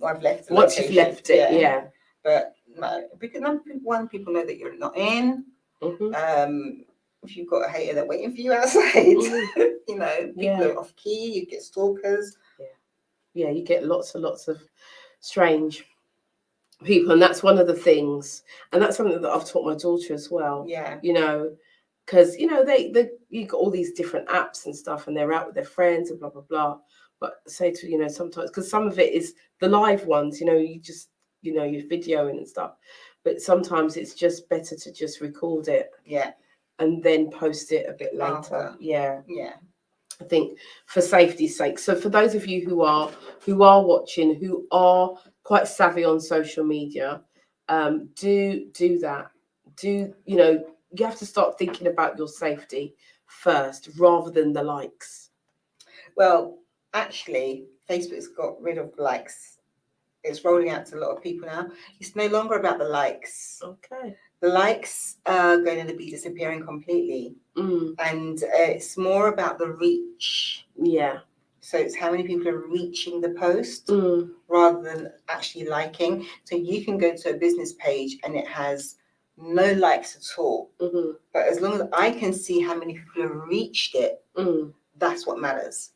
I've left. Once you've left it, yeah. But no, because people know that you're not in. Mm-hmm. If you've got a hater that's waiting for you outside, people are off key. You get stalkers. Yeah, you get lots of strange people, and that's one of the things, and that's something that I've taught my daughter as well. Yeah, because they you got all these different apps and stuff, and they're out with their friends and blah blah blah. But say to sometimes, because some of it is the live ones, you just you're videoing and stuff, but sometimes it's just better to just record it, and then post it a bit later. Yeah. I think for safety's sake. So for those of you who are watching, who are quite savvy on social media, do that. You have to start thinking about your safety first rather than the likes. Well, actually, Facebook's got rid of likes. It's rolling out to a lot of people now. It's no longer about the likes. Okay. The likes are going to be disappearing completely. And it's more about the reach. Yeah. So it's how many people are reaching the post rather than actually liking. So you can go to a business page and it has no likes at all. Mm-hmm. But as long as I can see how many people have reached it, that's what matters.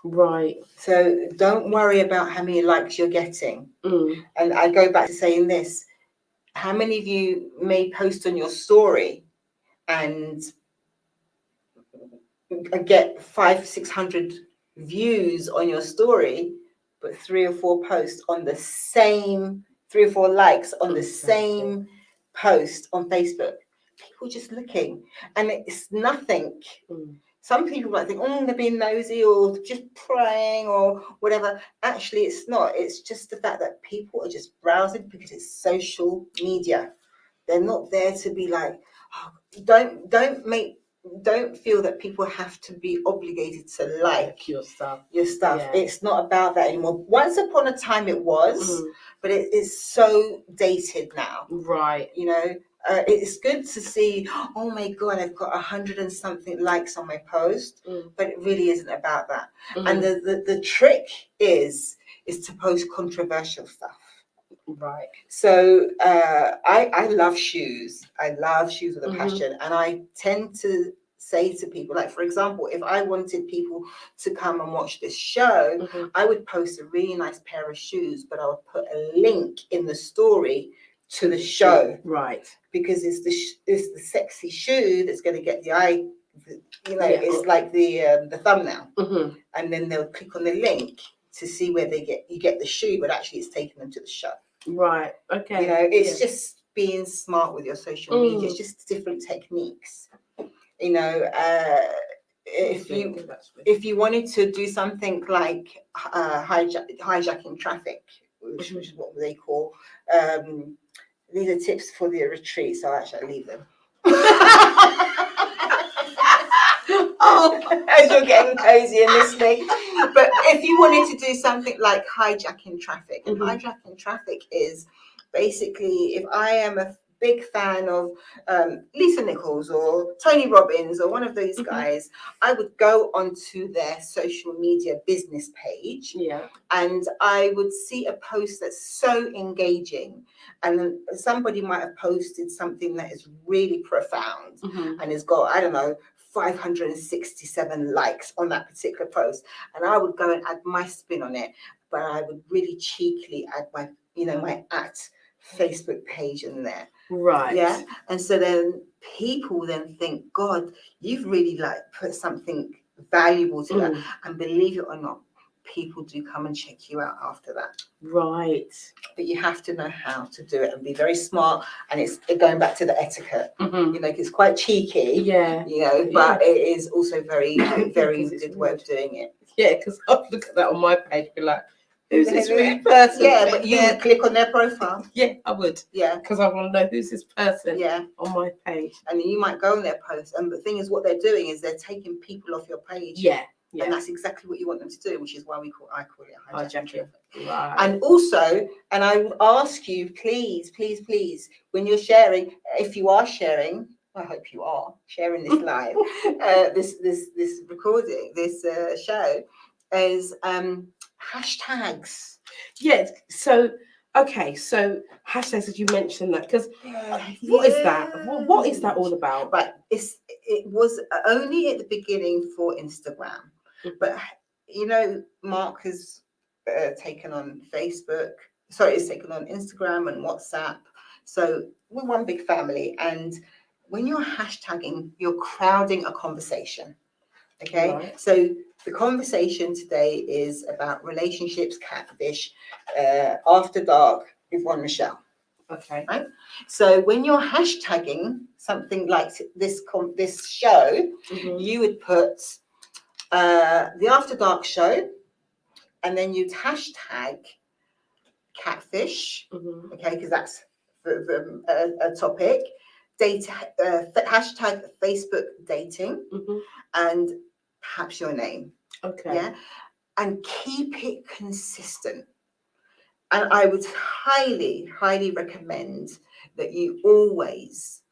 Right. So don't worry about how many likes you're getting. Mm. And I go back to saying this. How many of you may post on your story and get 500-600 views on your story, but 3 or 4 posts on the same, 3 or 4 likes on the same post on Facebook? People just looking, and it's nothing. Some people might think, oh, they're being nosy or just praying or whatever. Actually, it's not. It's just the fact that people are just browsing because it's social media. They're not there to be like, oh, don't feel that people have to be obligated to like your stuff. Yeah. It's not about that anymore. Once upon a time it was, but it is so dated now. Right. You know, it's good to see, oh my God, I've got 100 and something likes on my post, but it really isn't about that. And the trick is to post controversial stuff. Right. So I love shoes. I love shoes with a passion. And I tend to say to people, like, for example, if I wanted people to come and watch this show, I would post a really nice pair of shoes, but I would put a link in the story to the show. Right. Because it's the sexy shoe that's going to get the eye, it's like the thumbnail. And then they'll click on the link to see where you get the shoe, but actually it's taking them to the show. Right. Okay. You know, it's just being smart with your social media. It's just different techniques. You know, if you wanted to do something like hijacking traffic, which is what they call, these are tips for the retreat, so actually I leave them. As you're getting cozy and listening. But if you wanted to do something like hijacking traffic, and hijacking traffic is basically, if I am a big fan of Lisa Nichols or Tony Robbins or one of those guys, I would go onto their social media business page, and I would see a post that's so engaging, and then somebody might have posted something that is really profound and has got, I don't know, 567 likes on that particular post, and I would go and add my spin on it, but I would really cheekily add my @Facebook page in there. Right. Yeah. And so then people then think, God, you've really put something valuable to that. And believe it or not, people do come and check you out after that. Right. But you have to know how to do it and be very smart. And it's going back to the etiquette. It's quite cheeky. Yeah. But it is also very, very good way of doing it. Yeah, because I'll look at that on my page and be like, who's this person? Yeah, but you would click on their profile. Yeah, I would. Yeah. Because I want to know who's this person on my page. And you might go on their post. And the thing is, what they're doing is they're taking people off your page. Yeah. And that's exactly what you want them to do, which is why I call it hijacking. Right. And also, and I would ask you, please, when you're sharing, if you are sharing, I hope you are sharing this live, this recording, this show, is hashtags. Yes. So, okay. So hashtags, as you mentioned that, because what is that? What is that all about? Right. It was only at the beginning for Instagram, but Mark has taken on Facebook. Sorry, it's taken on Instagram and WhatsApp. So we're one big family, and when you're hashtagging, you're crowding a conversation. Okay, right. So the conversation today is about relationships, catfish, after dark with one Michelle. Okay. Right. So when you're hashtagging something like this show, you would put the After Dark show, and then you'd hashtag catfish. Okay, because that's a topic. Hashtag Facebook dating, and perhaps your name. Okay. Yeah, and keep it consistent. And I would highly, highly recommend that you always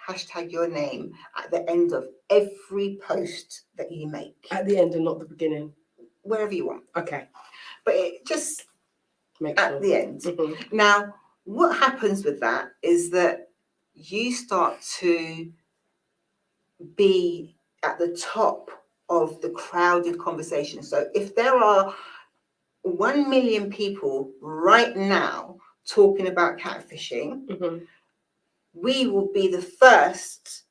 hashtag your name at the end of every post that you make. At the end and not the beginning? Wherever you want. Okay. But it just at the end. Now, what happens with that is that you start to be at the top of the crowded conversation. So if there are 1 million people right now talking about catfishing, Mhm. we will be the first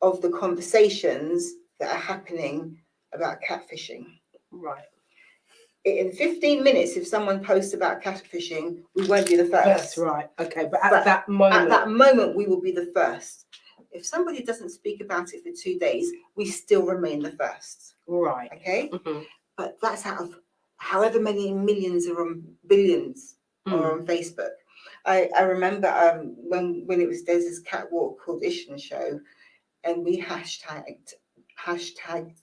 of the conversations that are happening about catfishing. Right. In 15 minutes, if someone posts about catfishing, we won't be the first. That's right. Okay, but at But that moment, At that moment, we will be the first. If somebody doesn't speak about it for 2 days, we still remain the first. right. Okay? Mhm. But that's out of however many millions or billions are on Facebook. I remember when it was Des's catwalk called Ish and Show, and we hashtagged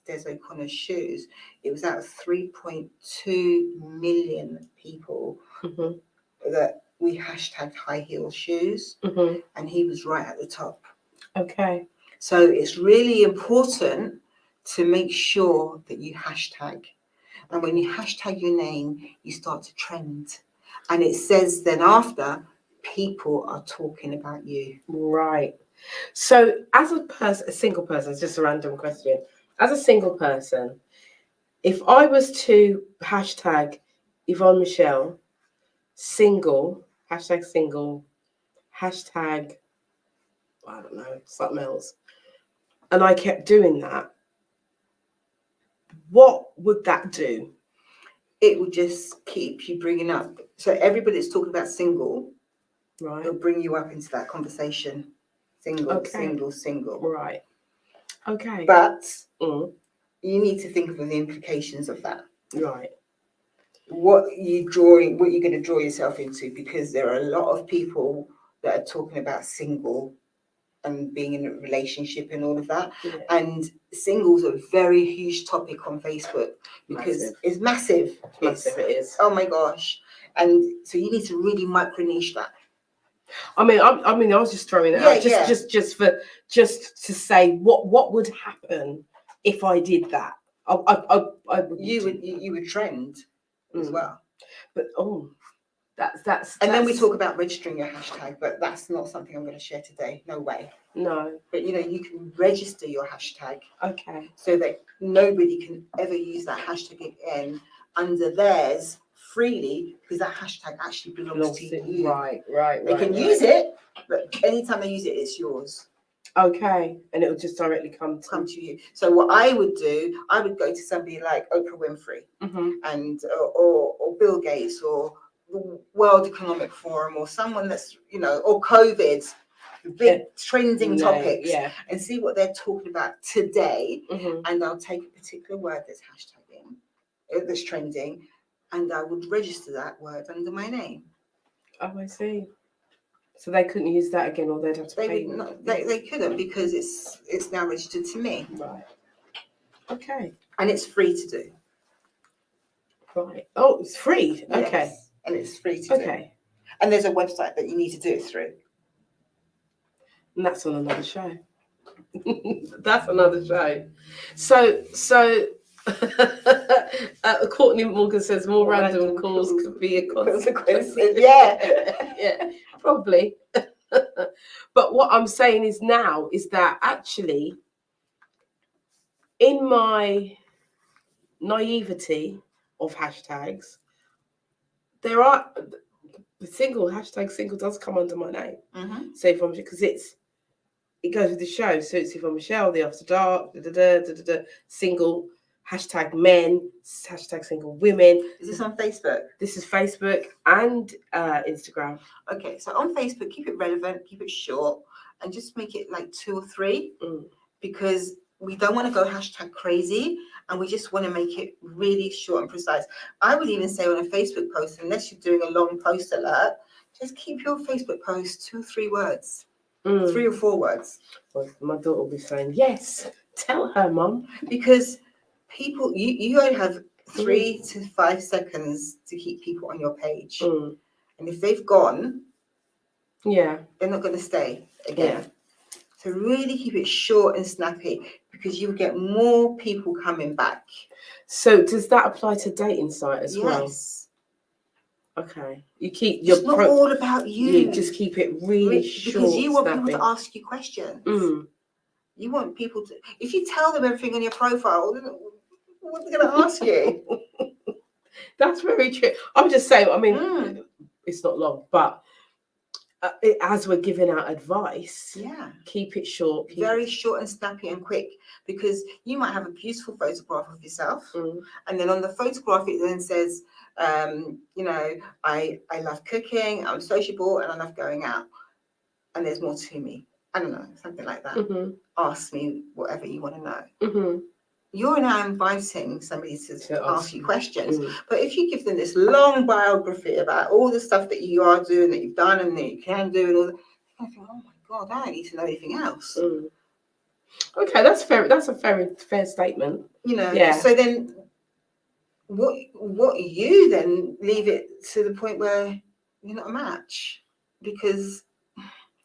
Des O'Connor's shoes. It was out of 3.2 million people Mhm. that we hashtagged high heel shoes, Mhm. and he was right at the top. Okay. So it's really important to make sure that you hashtag. And when you hashtag your name, you start to trend. And it says then after, people are talking about you. Right. So, as a single person, it's just a random question. As a single person, if I was to hashtag Yvonne Michelle single, hashtag, I don't know, something else, and I kept doing that, what would that do? It will just keep you bringing up. So everybody that's talking about single, Right. it'll bring you up into that conversation. Single, Okay. single. Right. Okay. But Mm. you need to think of the implications of that. Right. What you're going to draw yourself into, because there are a lot of people that are talking about single and being in a relationship and all of that. Yeah. And singles are a very huge topic on Facebook because Massive. it's massive. Massive, it is. Oh my gosh. And so you need to really micro niche that. I mean, I was just throwing it out, just to say what would happen if I did that. I would. You would trend as well. But that's. And then we talk about registering your hashtag, but that's not something I'm going to share today. No way. No. But you can register your hashtag. Okay. So that nobody can ever use that hashtag again under theirs freely, because that hashtag actually belongs to you. Right. They can use it, but anytime they use it, it's yours. Okay, and it will just directly come to you. So what I would do, I would go to somebody like Oprah Winfrey and or Bill Gates or the World Economic Forum or someone that's or COVID, big trending topics, and see what they're talking about today. And I'll take a particular word that's hashtagging, that's trending, and I would register that word under my name. Oh, I see. So they couldn't use that again, or they'd have to pay. They couldn't, because it's now registered to me. Right. Okay. And it's free to do. Right. Oh, it's free. Yes. Okay. And it's free to do. Okay. And there's a website that you need to do it through. And that's on another show. That's another show. So Courtney Morgan says more random calls could be a consequence. Yeah, probably. But what I'm saying is now is that actually, in my naivety of hashtags, there are the single does come under my name. So if I'm, because it goes with the show. So it's Yvonne Michelle, the After Dark, single, hashtag men, hashtag single women. Is this on Facebook? This is Facebook and Instagram. Okay, so on Facebook, keep it relevant, keep it short, and just make it like 2 or 3, because we don't want to go hashtag crazy, and we just want to make it really short and precise. I would even say on a Facebook post, unless you're doing a long post alert, just keep your Facebook post 2 or 3 words. 3 or 4 words. Well, my daughter will be saying, yes, tell her, Mum. Because people, you only have 3 to 5 seconds to keep people on your page. And if they've gone, they're not going to stay again. Yeah. So really keep it short and snappy, because you will get more people coming back. So does that apply to dating site as well? Yes. Okay. You keep your. It's not all about you. You just keep it really short, because you want snappy. people to ask you questions. You want people to. If you tell them everything on your profile, What are they going to ask you? That's very true. I'm just saying, I mean, Mm. it's not long, but as we're giving out advice, Yeah. keep it short. Very short and snappy and quick, because you might have a beautiful photograph of yourself, and then on the photograph it then says, you know, I love cooking, I'm sociable, and I love going out, and there's more to me. I don't know, something like that. Ask me whatever you want to know. You're now inviting somebody to ask you questions. But if you give them this long biography about all the stuff that you are doing, that you've done, and that you can do, and all that, I think, oh my God, I don't need to know anything else. Okay, that's fair. That's a fair statement. You know, yeah. So then, what you then leave it to the point where you're not a match, because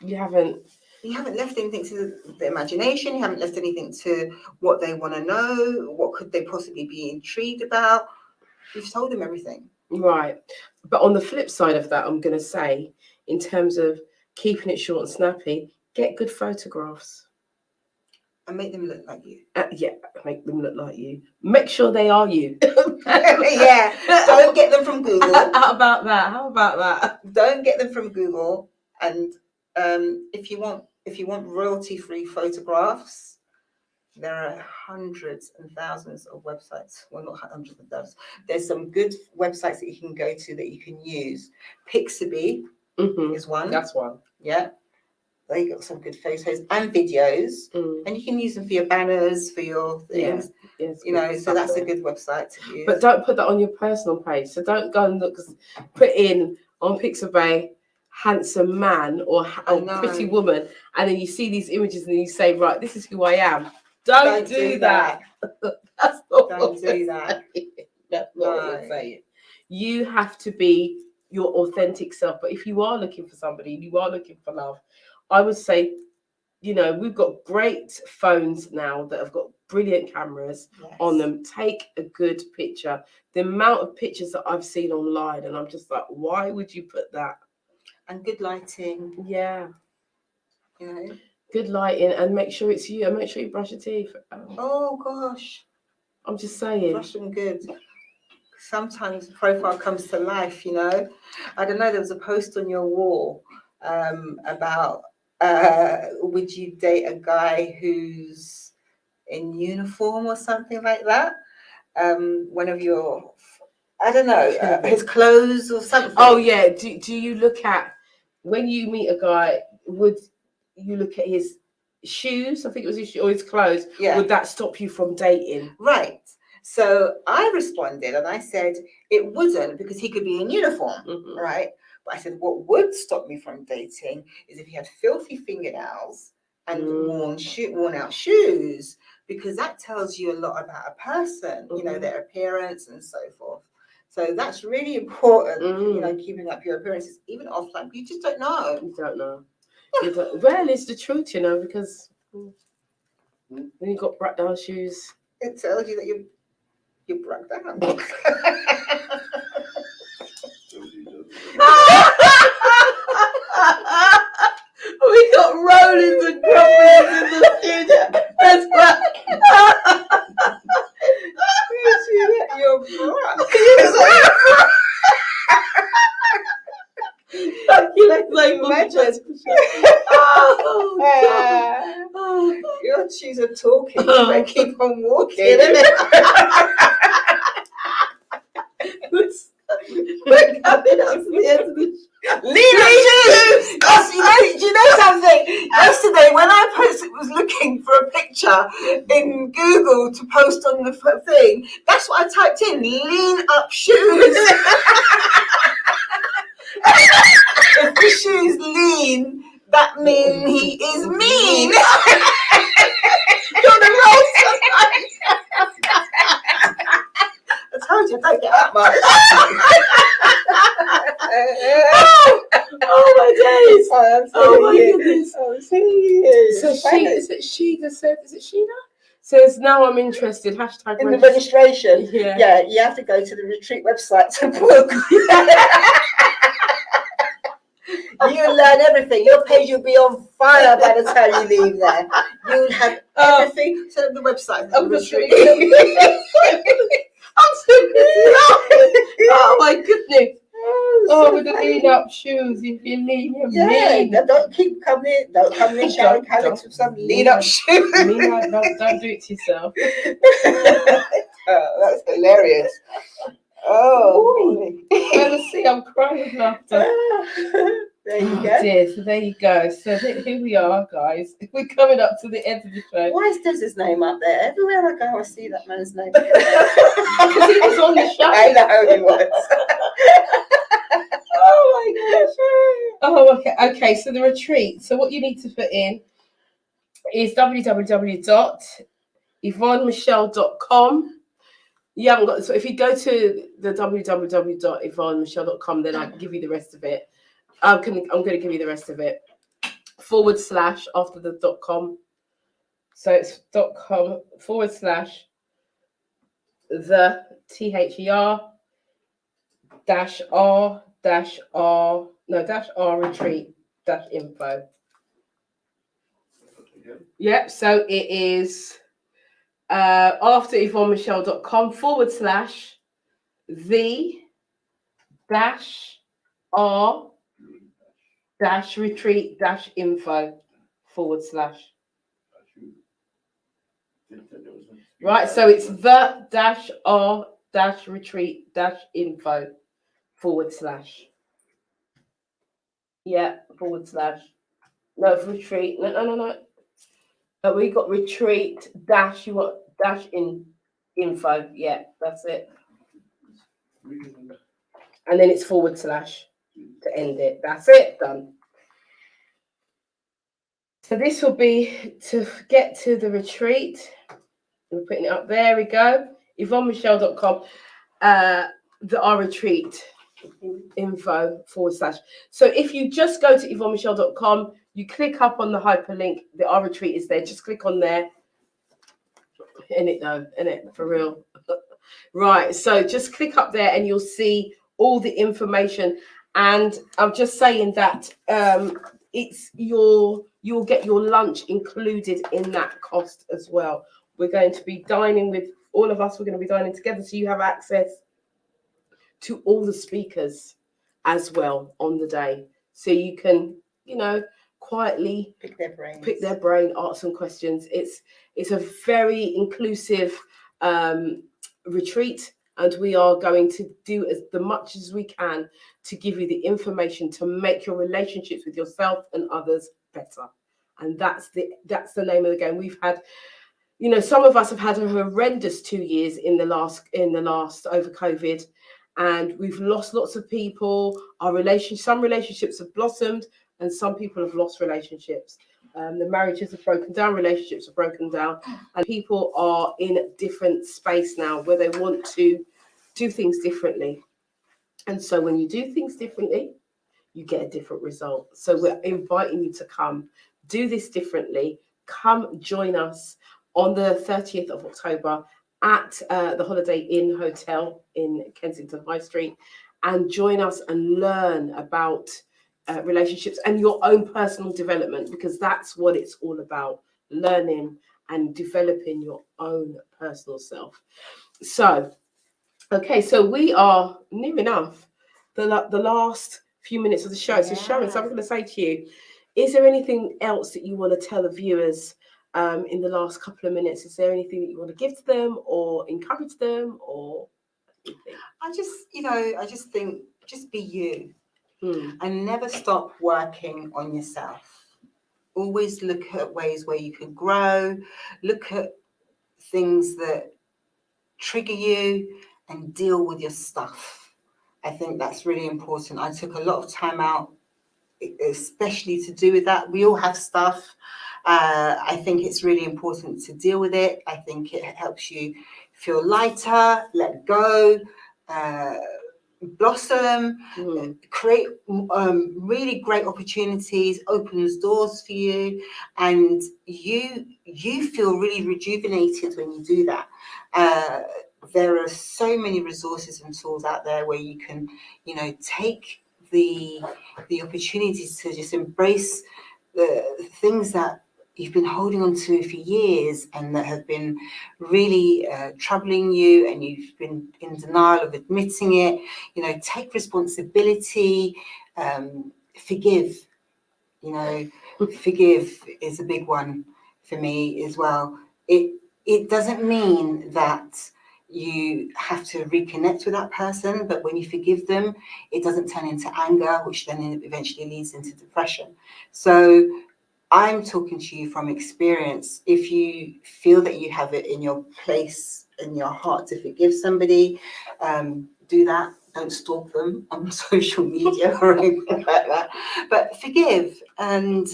you haven't left anything to the imagination. You haven't left anything to what they want to know. What could they possibly be intrigued about? You've told them everything. Right. But on the flip side of that, I'm going to say, in terms of keeping it short and snappy, get good photographs. And make them look like you. Yeah, make them look like you. Make sure they are you. Yeah. Don't get them from Google. How about that? Don't get them from Google. And if you want royalty-free photographs, there are hundreds and thousands of websites. Well, not hundreds and thousands. There's some good websites that you can go to that you can use. Pixabay is one. That's one. Yeah. They got some good photos and videos, and you can use them for your banners, for your things. Yeah, you know, so that's a good website to use. But don't put that on your personal page. So don't go and look, put in on Pixabay handsome man or pretty woman, and then you see these images and you say, right, this is who I am. Don't do that. That's not Don't do that. That's not what I'm saying. You have to be your authentic self. But if you are looking for somebody, you are looking for love, I would say, you know, we've got great phones now that have got brilliant cameras on them. Take a good picture. The amount of pictures that I've seen online, and I'm just like, why would you put that? And good lighting. Yeah. You know. Good lighting, and make sure it's you, and make sure you brush your teeth. Oh gosh. I'm just saying. Brush them good. Sometimes the profile comes to life, you know. I don't know, there was a post on your wall about would you date a guy who's in uniform or something like that? One of your, I don't know, his clothes or something. Oh yeah. Do you look at, when you meet a guy, would you look at his shoes? I think it was his shoes or his clothes. Yeah. Would that stop you from dating? Right. So I responded and I said it wouldn't, because he could be in uniform, right? But I said what would stop me from dating is if he had filthy fingernails and worn out shoes, because that tells you a lot about a person, you know, their appearance and so forth. So that's really important, you know, keeping up your appearances, even offline. You just don't know. You don't know. Well, it's the truth, you know, because when you got brat down shoes, it tells you that you're brat down. We got rollings and crumblies in the studio. That's right. You're brat. Your shoes are talking. You better keep on walking, innit? We're coming up to the end of the shoes. Do you know something? Yesterday, when I was looking for a picture in Google to post on the thing, that's what I typed in: lean up shoes. If the shoes lean, that means he is mean. You're the wrong side. I told you, don't get that much. Oh my days! Oh my goodness! Oh, so is it Sheena? Says now I'm interested. Hashtag in the registration. Yeah, you have to go to the retreat website to book. You learn everything. Your page will be on fire by the time you leave there. You'll have Oh. everything. Set up the website. I'm the just retreat. I'm so laughing. Oh my goodness. Oh, with the lean up shoes. If you lean, you're mean. Don't keep coming in. Don't come in, Sharon Callix, with some lean up shoes. Mean like that. Don't do it to yourself. That's hilarious. Oh, boy. Well, see, I'm crying with laughter. There you Oh, go. dear. So there you go. So here we are, guys. We're coming up to the end of the show. Why is Des's name up there? Everywhere I go, I see that man's name. Because he was on the show. I know he was. Oh my gosh. Oh, okay. Okay, so the retreat. So what you need to put in is www.yvonnemichelle.com. You haven't got, so if you go to the www.yvonnemichelle.com, then I can give you the rest of it. I'm going to give you the rest of it. / after the .com. So it's .com / the THER -R retreat -info. Yep, so it is after yvonnemichelle.com / the -R retreat -info / Right, so it's the -R retreat -info / Yeah, / No, retreat. No. We got retreat dash. You want dash in info. Yeah, that's it. And then it's / to end it. That's it. Done. So this will be to get to the retreat. We're putting it up. There we go. yvonnemichelle.com. The our retreat info / So if you just go to yvonnemichelle.com, you click up on the hyperlink, the our retreat is there. Just click on there. In it for real. Right. So just click up there and you'll see all the information. And I'm just saying that you'll get your lunch included in that cost as well. We're going to be dining with all of us. We're going to be dining together, so you have access to all the speakers as well on the day, so you can, quietly Pick their brains. Ask some questions. It's a very inclusive retreat, and we are going to do as much as we can to give you the information to make your relationships with yourself and others better. And that's the name of the game. We've had, some of us have had a horrendous 2 years in the last over COVID, and we've lost lots of people. Some relationships have blossomed, and some people have lost relationships. The marriages have broken down, relationships have broken down, and people are in a different space now where they want to do things differently. And so when you do things differently, you get a different result. So we're inviting you to come do this differently. Come join us on the 30th of October at the Holiday Inn Hotel in Kensington High Street, and join us and learn about relationships and your own personal development, because that's what it's all about, learning and developing your own personal self. So, okay, so we are near enough the last few minutes of the show. So Sharon, so I'm going to say to you, is there anything else that you want to tell the viewers in the last couple of minutes? Is there anything that you want to give to them or encourage them, or anything? I just think, just be you. And never stop working on yourself. Always look at ways where you can grow, look at things that trigger you, and deal with your stuff. I think that's really important. I took a lot of time out, especially to do with that. We all have stuff. I think it's really important to deal with it. I think it helps you feel lighter, let go, blossom, create really great opportunities, opens doors for you, and you feel really rejuvenated when you do that. There are so many resources and tools out there where you can, take the opportunities to just embrace the things that you've been holding on to for years and that have been really troubling you, and you've been in denial of admitting it, you know, take responsibility, forgive. You know, forgive is a big one for me as well. It doesn't mean that you have to reconnect with that person, but when you forgive them, it doesn't turn into anger, which then eventually leads into depression. So I'm talking to you from experience. If you feel that you have it in your place, in your heart to forgive somebody, do that. Don't stalk them on social media or anything like that. But forgive and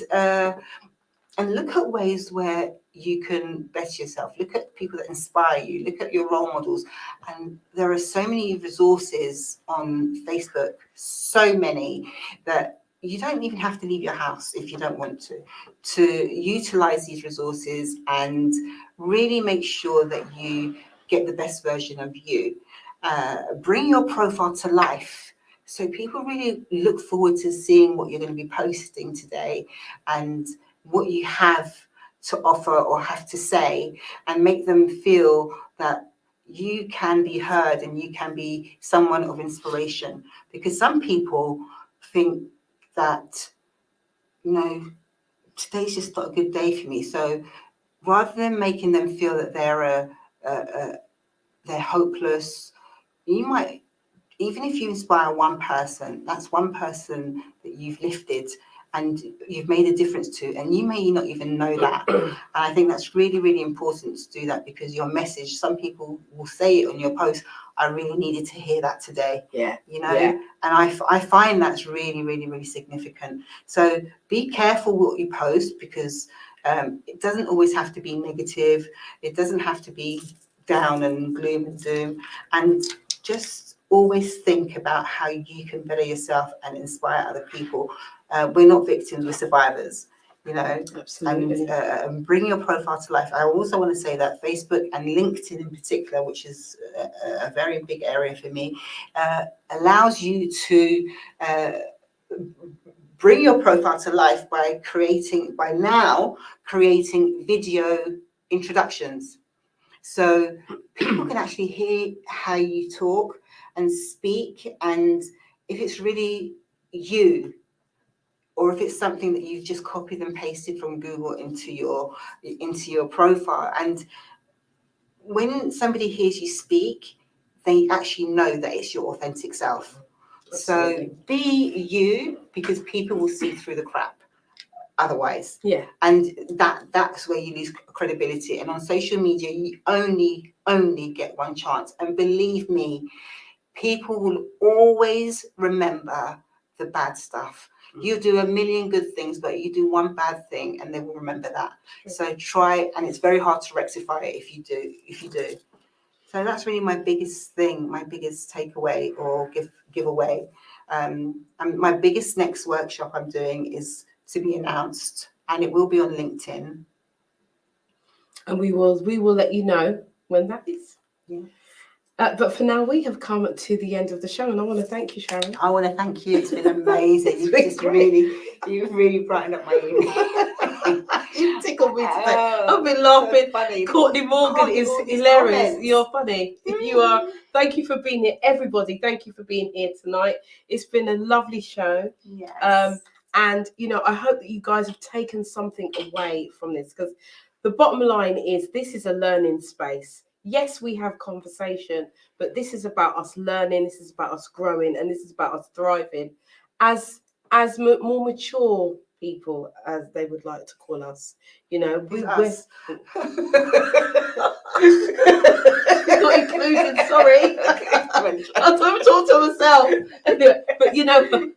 look at ways where you can better yourself. Look at people that inspire you. Look at your role models. And there are so many resources on Facebook, so many, that you don't even have to leave your house if you don't want to utilize these resources and really make sure that you get the best version of you. Bring your profile to life. So people really look forward to seeing what you're going to be posting today and what you have to offer or have to say, and make them feel that you can be heard and you can be someone of inspiration. Because some people think that, you know, today's just not a good day for me. So rather than making them feel that they're hopeless, you might, even if you inspire one person, that's one person that you've lifted and you've made a difference to, and you may not even know that. And I think that's really, really important to do that, because your message, some people will say it on your post, I really needed to hear that today. Yeah. You know, Yeah. and I find that's really, really, really significant. So be careful what you post, because it doesn't always have to be negative. It doesn't have to be down and gloom and doom. And just always think about how you can better yourself and inspire other people. We're not victims, we're survivors, you know. Absolutely. And bring your profile to life. I also want to say that Facebook and LinkedIn in particular, which is a very big area for me, allows you to bring your profile to life by creating video introductions. So people can actually hear how you talk and speak, and if it's really you, or if it's something that you've just copied and pasted from Google into your profile. And when somebody hears you speak, they actually know that it's your authentic self. Absolutely. So be you, because people will see through the crap otherwise. Yeah. And that's where you lose credibility. And on social media, you only get one chance. And believe me, people will always remember the bad stuff. You do a million good things, but you do one bad thing and they will remember that. So try, and it's very hard to rectify it if you do. So that's really my biggest thing, my biggest takeaway or giveaway. And my biggest next workshop I'm doing is to be announced, and it will be on LinkedIn. And we will let you know when that is. Yeah. But for now, we have come to the end of the show, and I want to thank you, Sharon. I want to thank you. It's been amazing. You've really brightened up my evening. You tickled me today. I've been laughing. So funny. Courtney Morgan is hilarious. Comments. You're funny. You are. Thank you for being here, everybody. Thank you for being here tonight. It's been a lovely show. Yes. And you know, I hope that you guys have taken something away from this, because the bottom line is this is a learning space. Yes, we have conversation, but this is about us learning. This is about us growing, and this is about us thriving as more mature people, as they would like to call us. You know, we're not included. Sorry, I don't talk to myself. Anyway, but you know,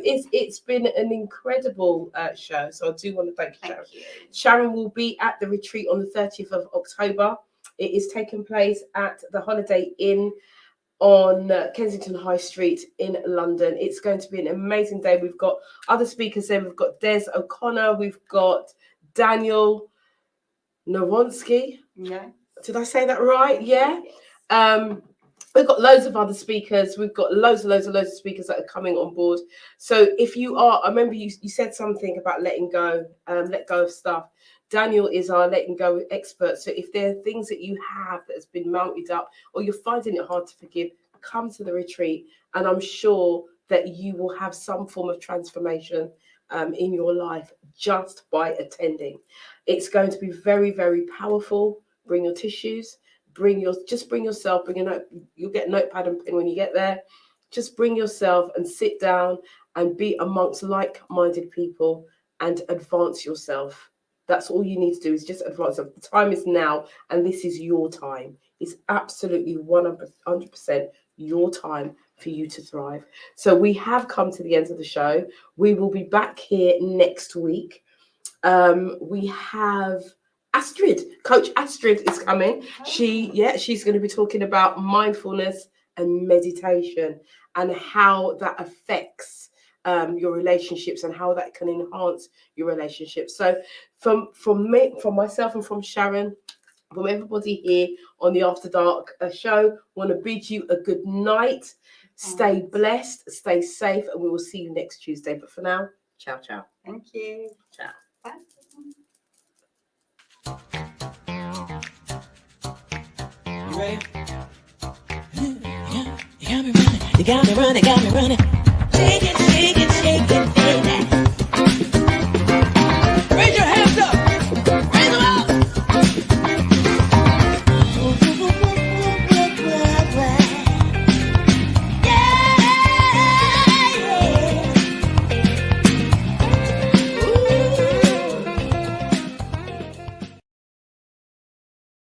it's been an incredible show. So I do want to thank you, Sharon. Sharon will be at the retreat on the 30th of October. It is taking place at the Holiday Inn on Kensington High Street in London. It's going to be an amazing day. We've got other speakers there. We've got Des O'Connor. We've got Daniel Nowonsky. Yeah. Did I say that right? Yeah. We've got loads of other speakers. We've got loads of speakers that are coming on board. So if you are, I remember you said something about letting go, let go of stuff. Daniel is our letting go expert. So if there are things that you have that has been mounted up, or you're finding it hard to forgive, come to the retreat, and I'm sure that you will have some form of transformation in your life just by attending. It's going to be very, very powerful. Bring your tissues. Bring yourself. You'll get a notepad and pen when you get there. Just bring yourself and sit down and be amongst like-minded people and advance yourself. That's all you need to do, is just advance. The time is now, and this is your time. It's absolutely 100% your time for you to thrive. So we have come to the end of the show. We will be back here next week. We have Astrid, Coach Astrid is coming. She's going to be talking about mindfulness and meditation and how that affects your relationships and how that can enhance your relationships. So from myself and from Sharon, from everybody here on the After Dark show, want to bid you a good night. Stay blessed, stay safe, and we will see you next Tuesday. But for now, ciao, ciao. Thank you. Ciao. Bye. You ready? You got me running, got me running. Shake it, shake it, shake it, shake it.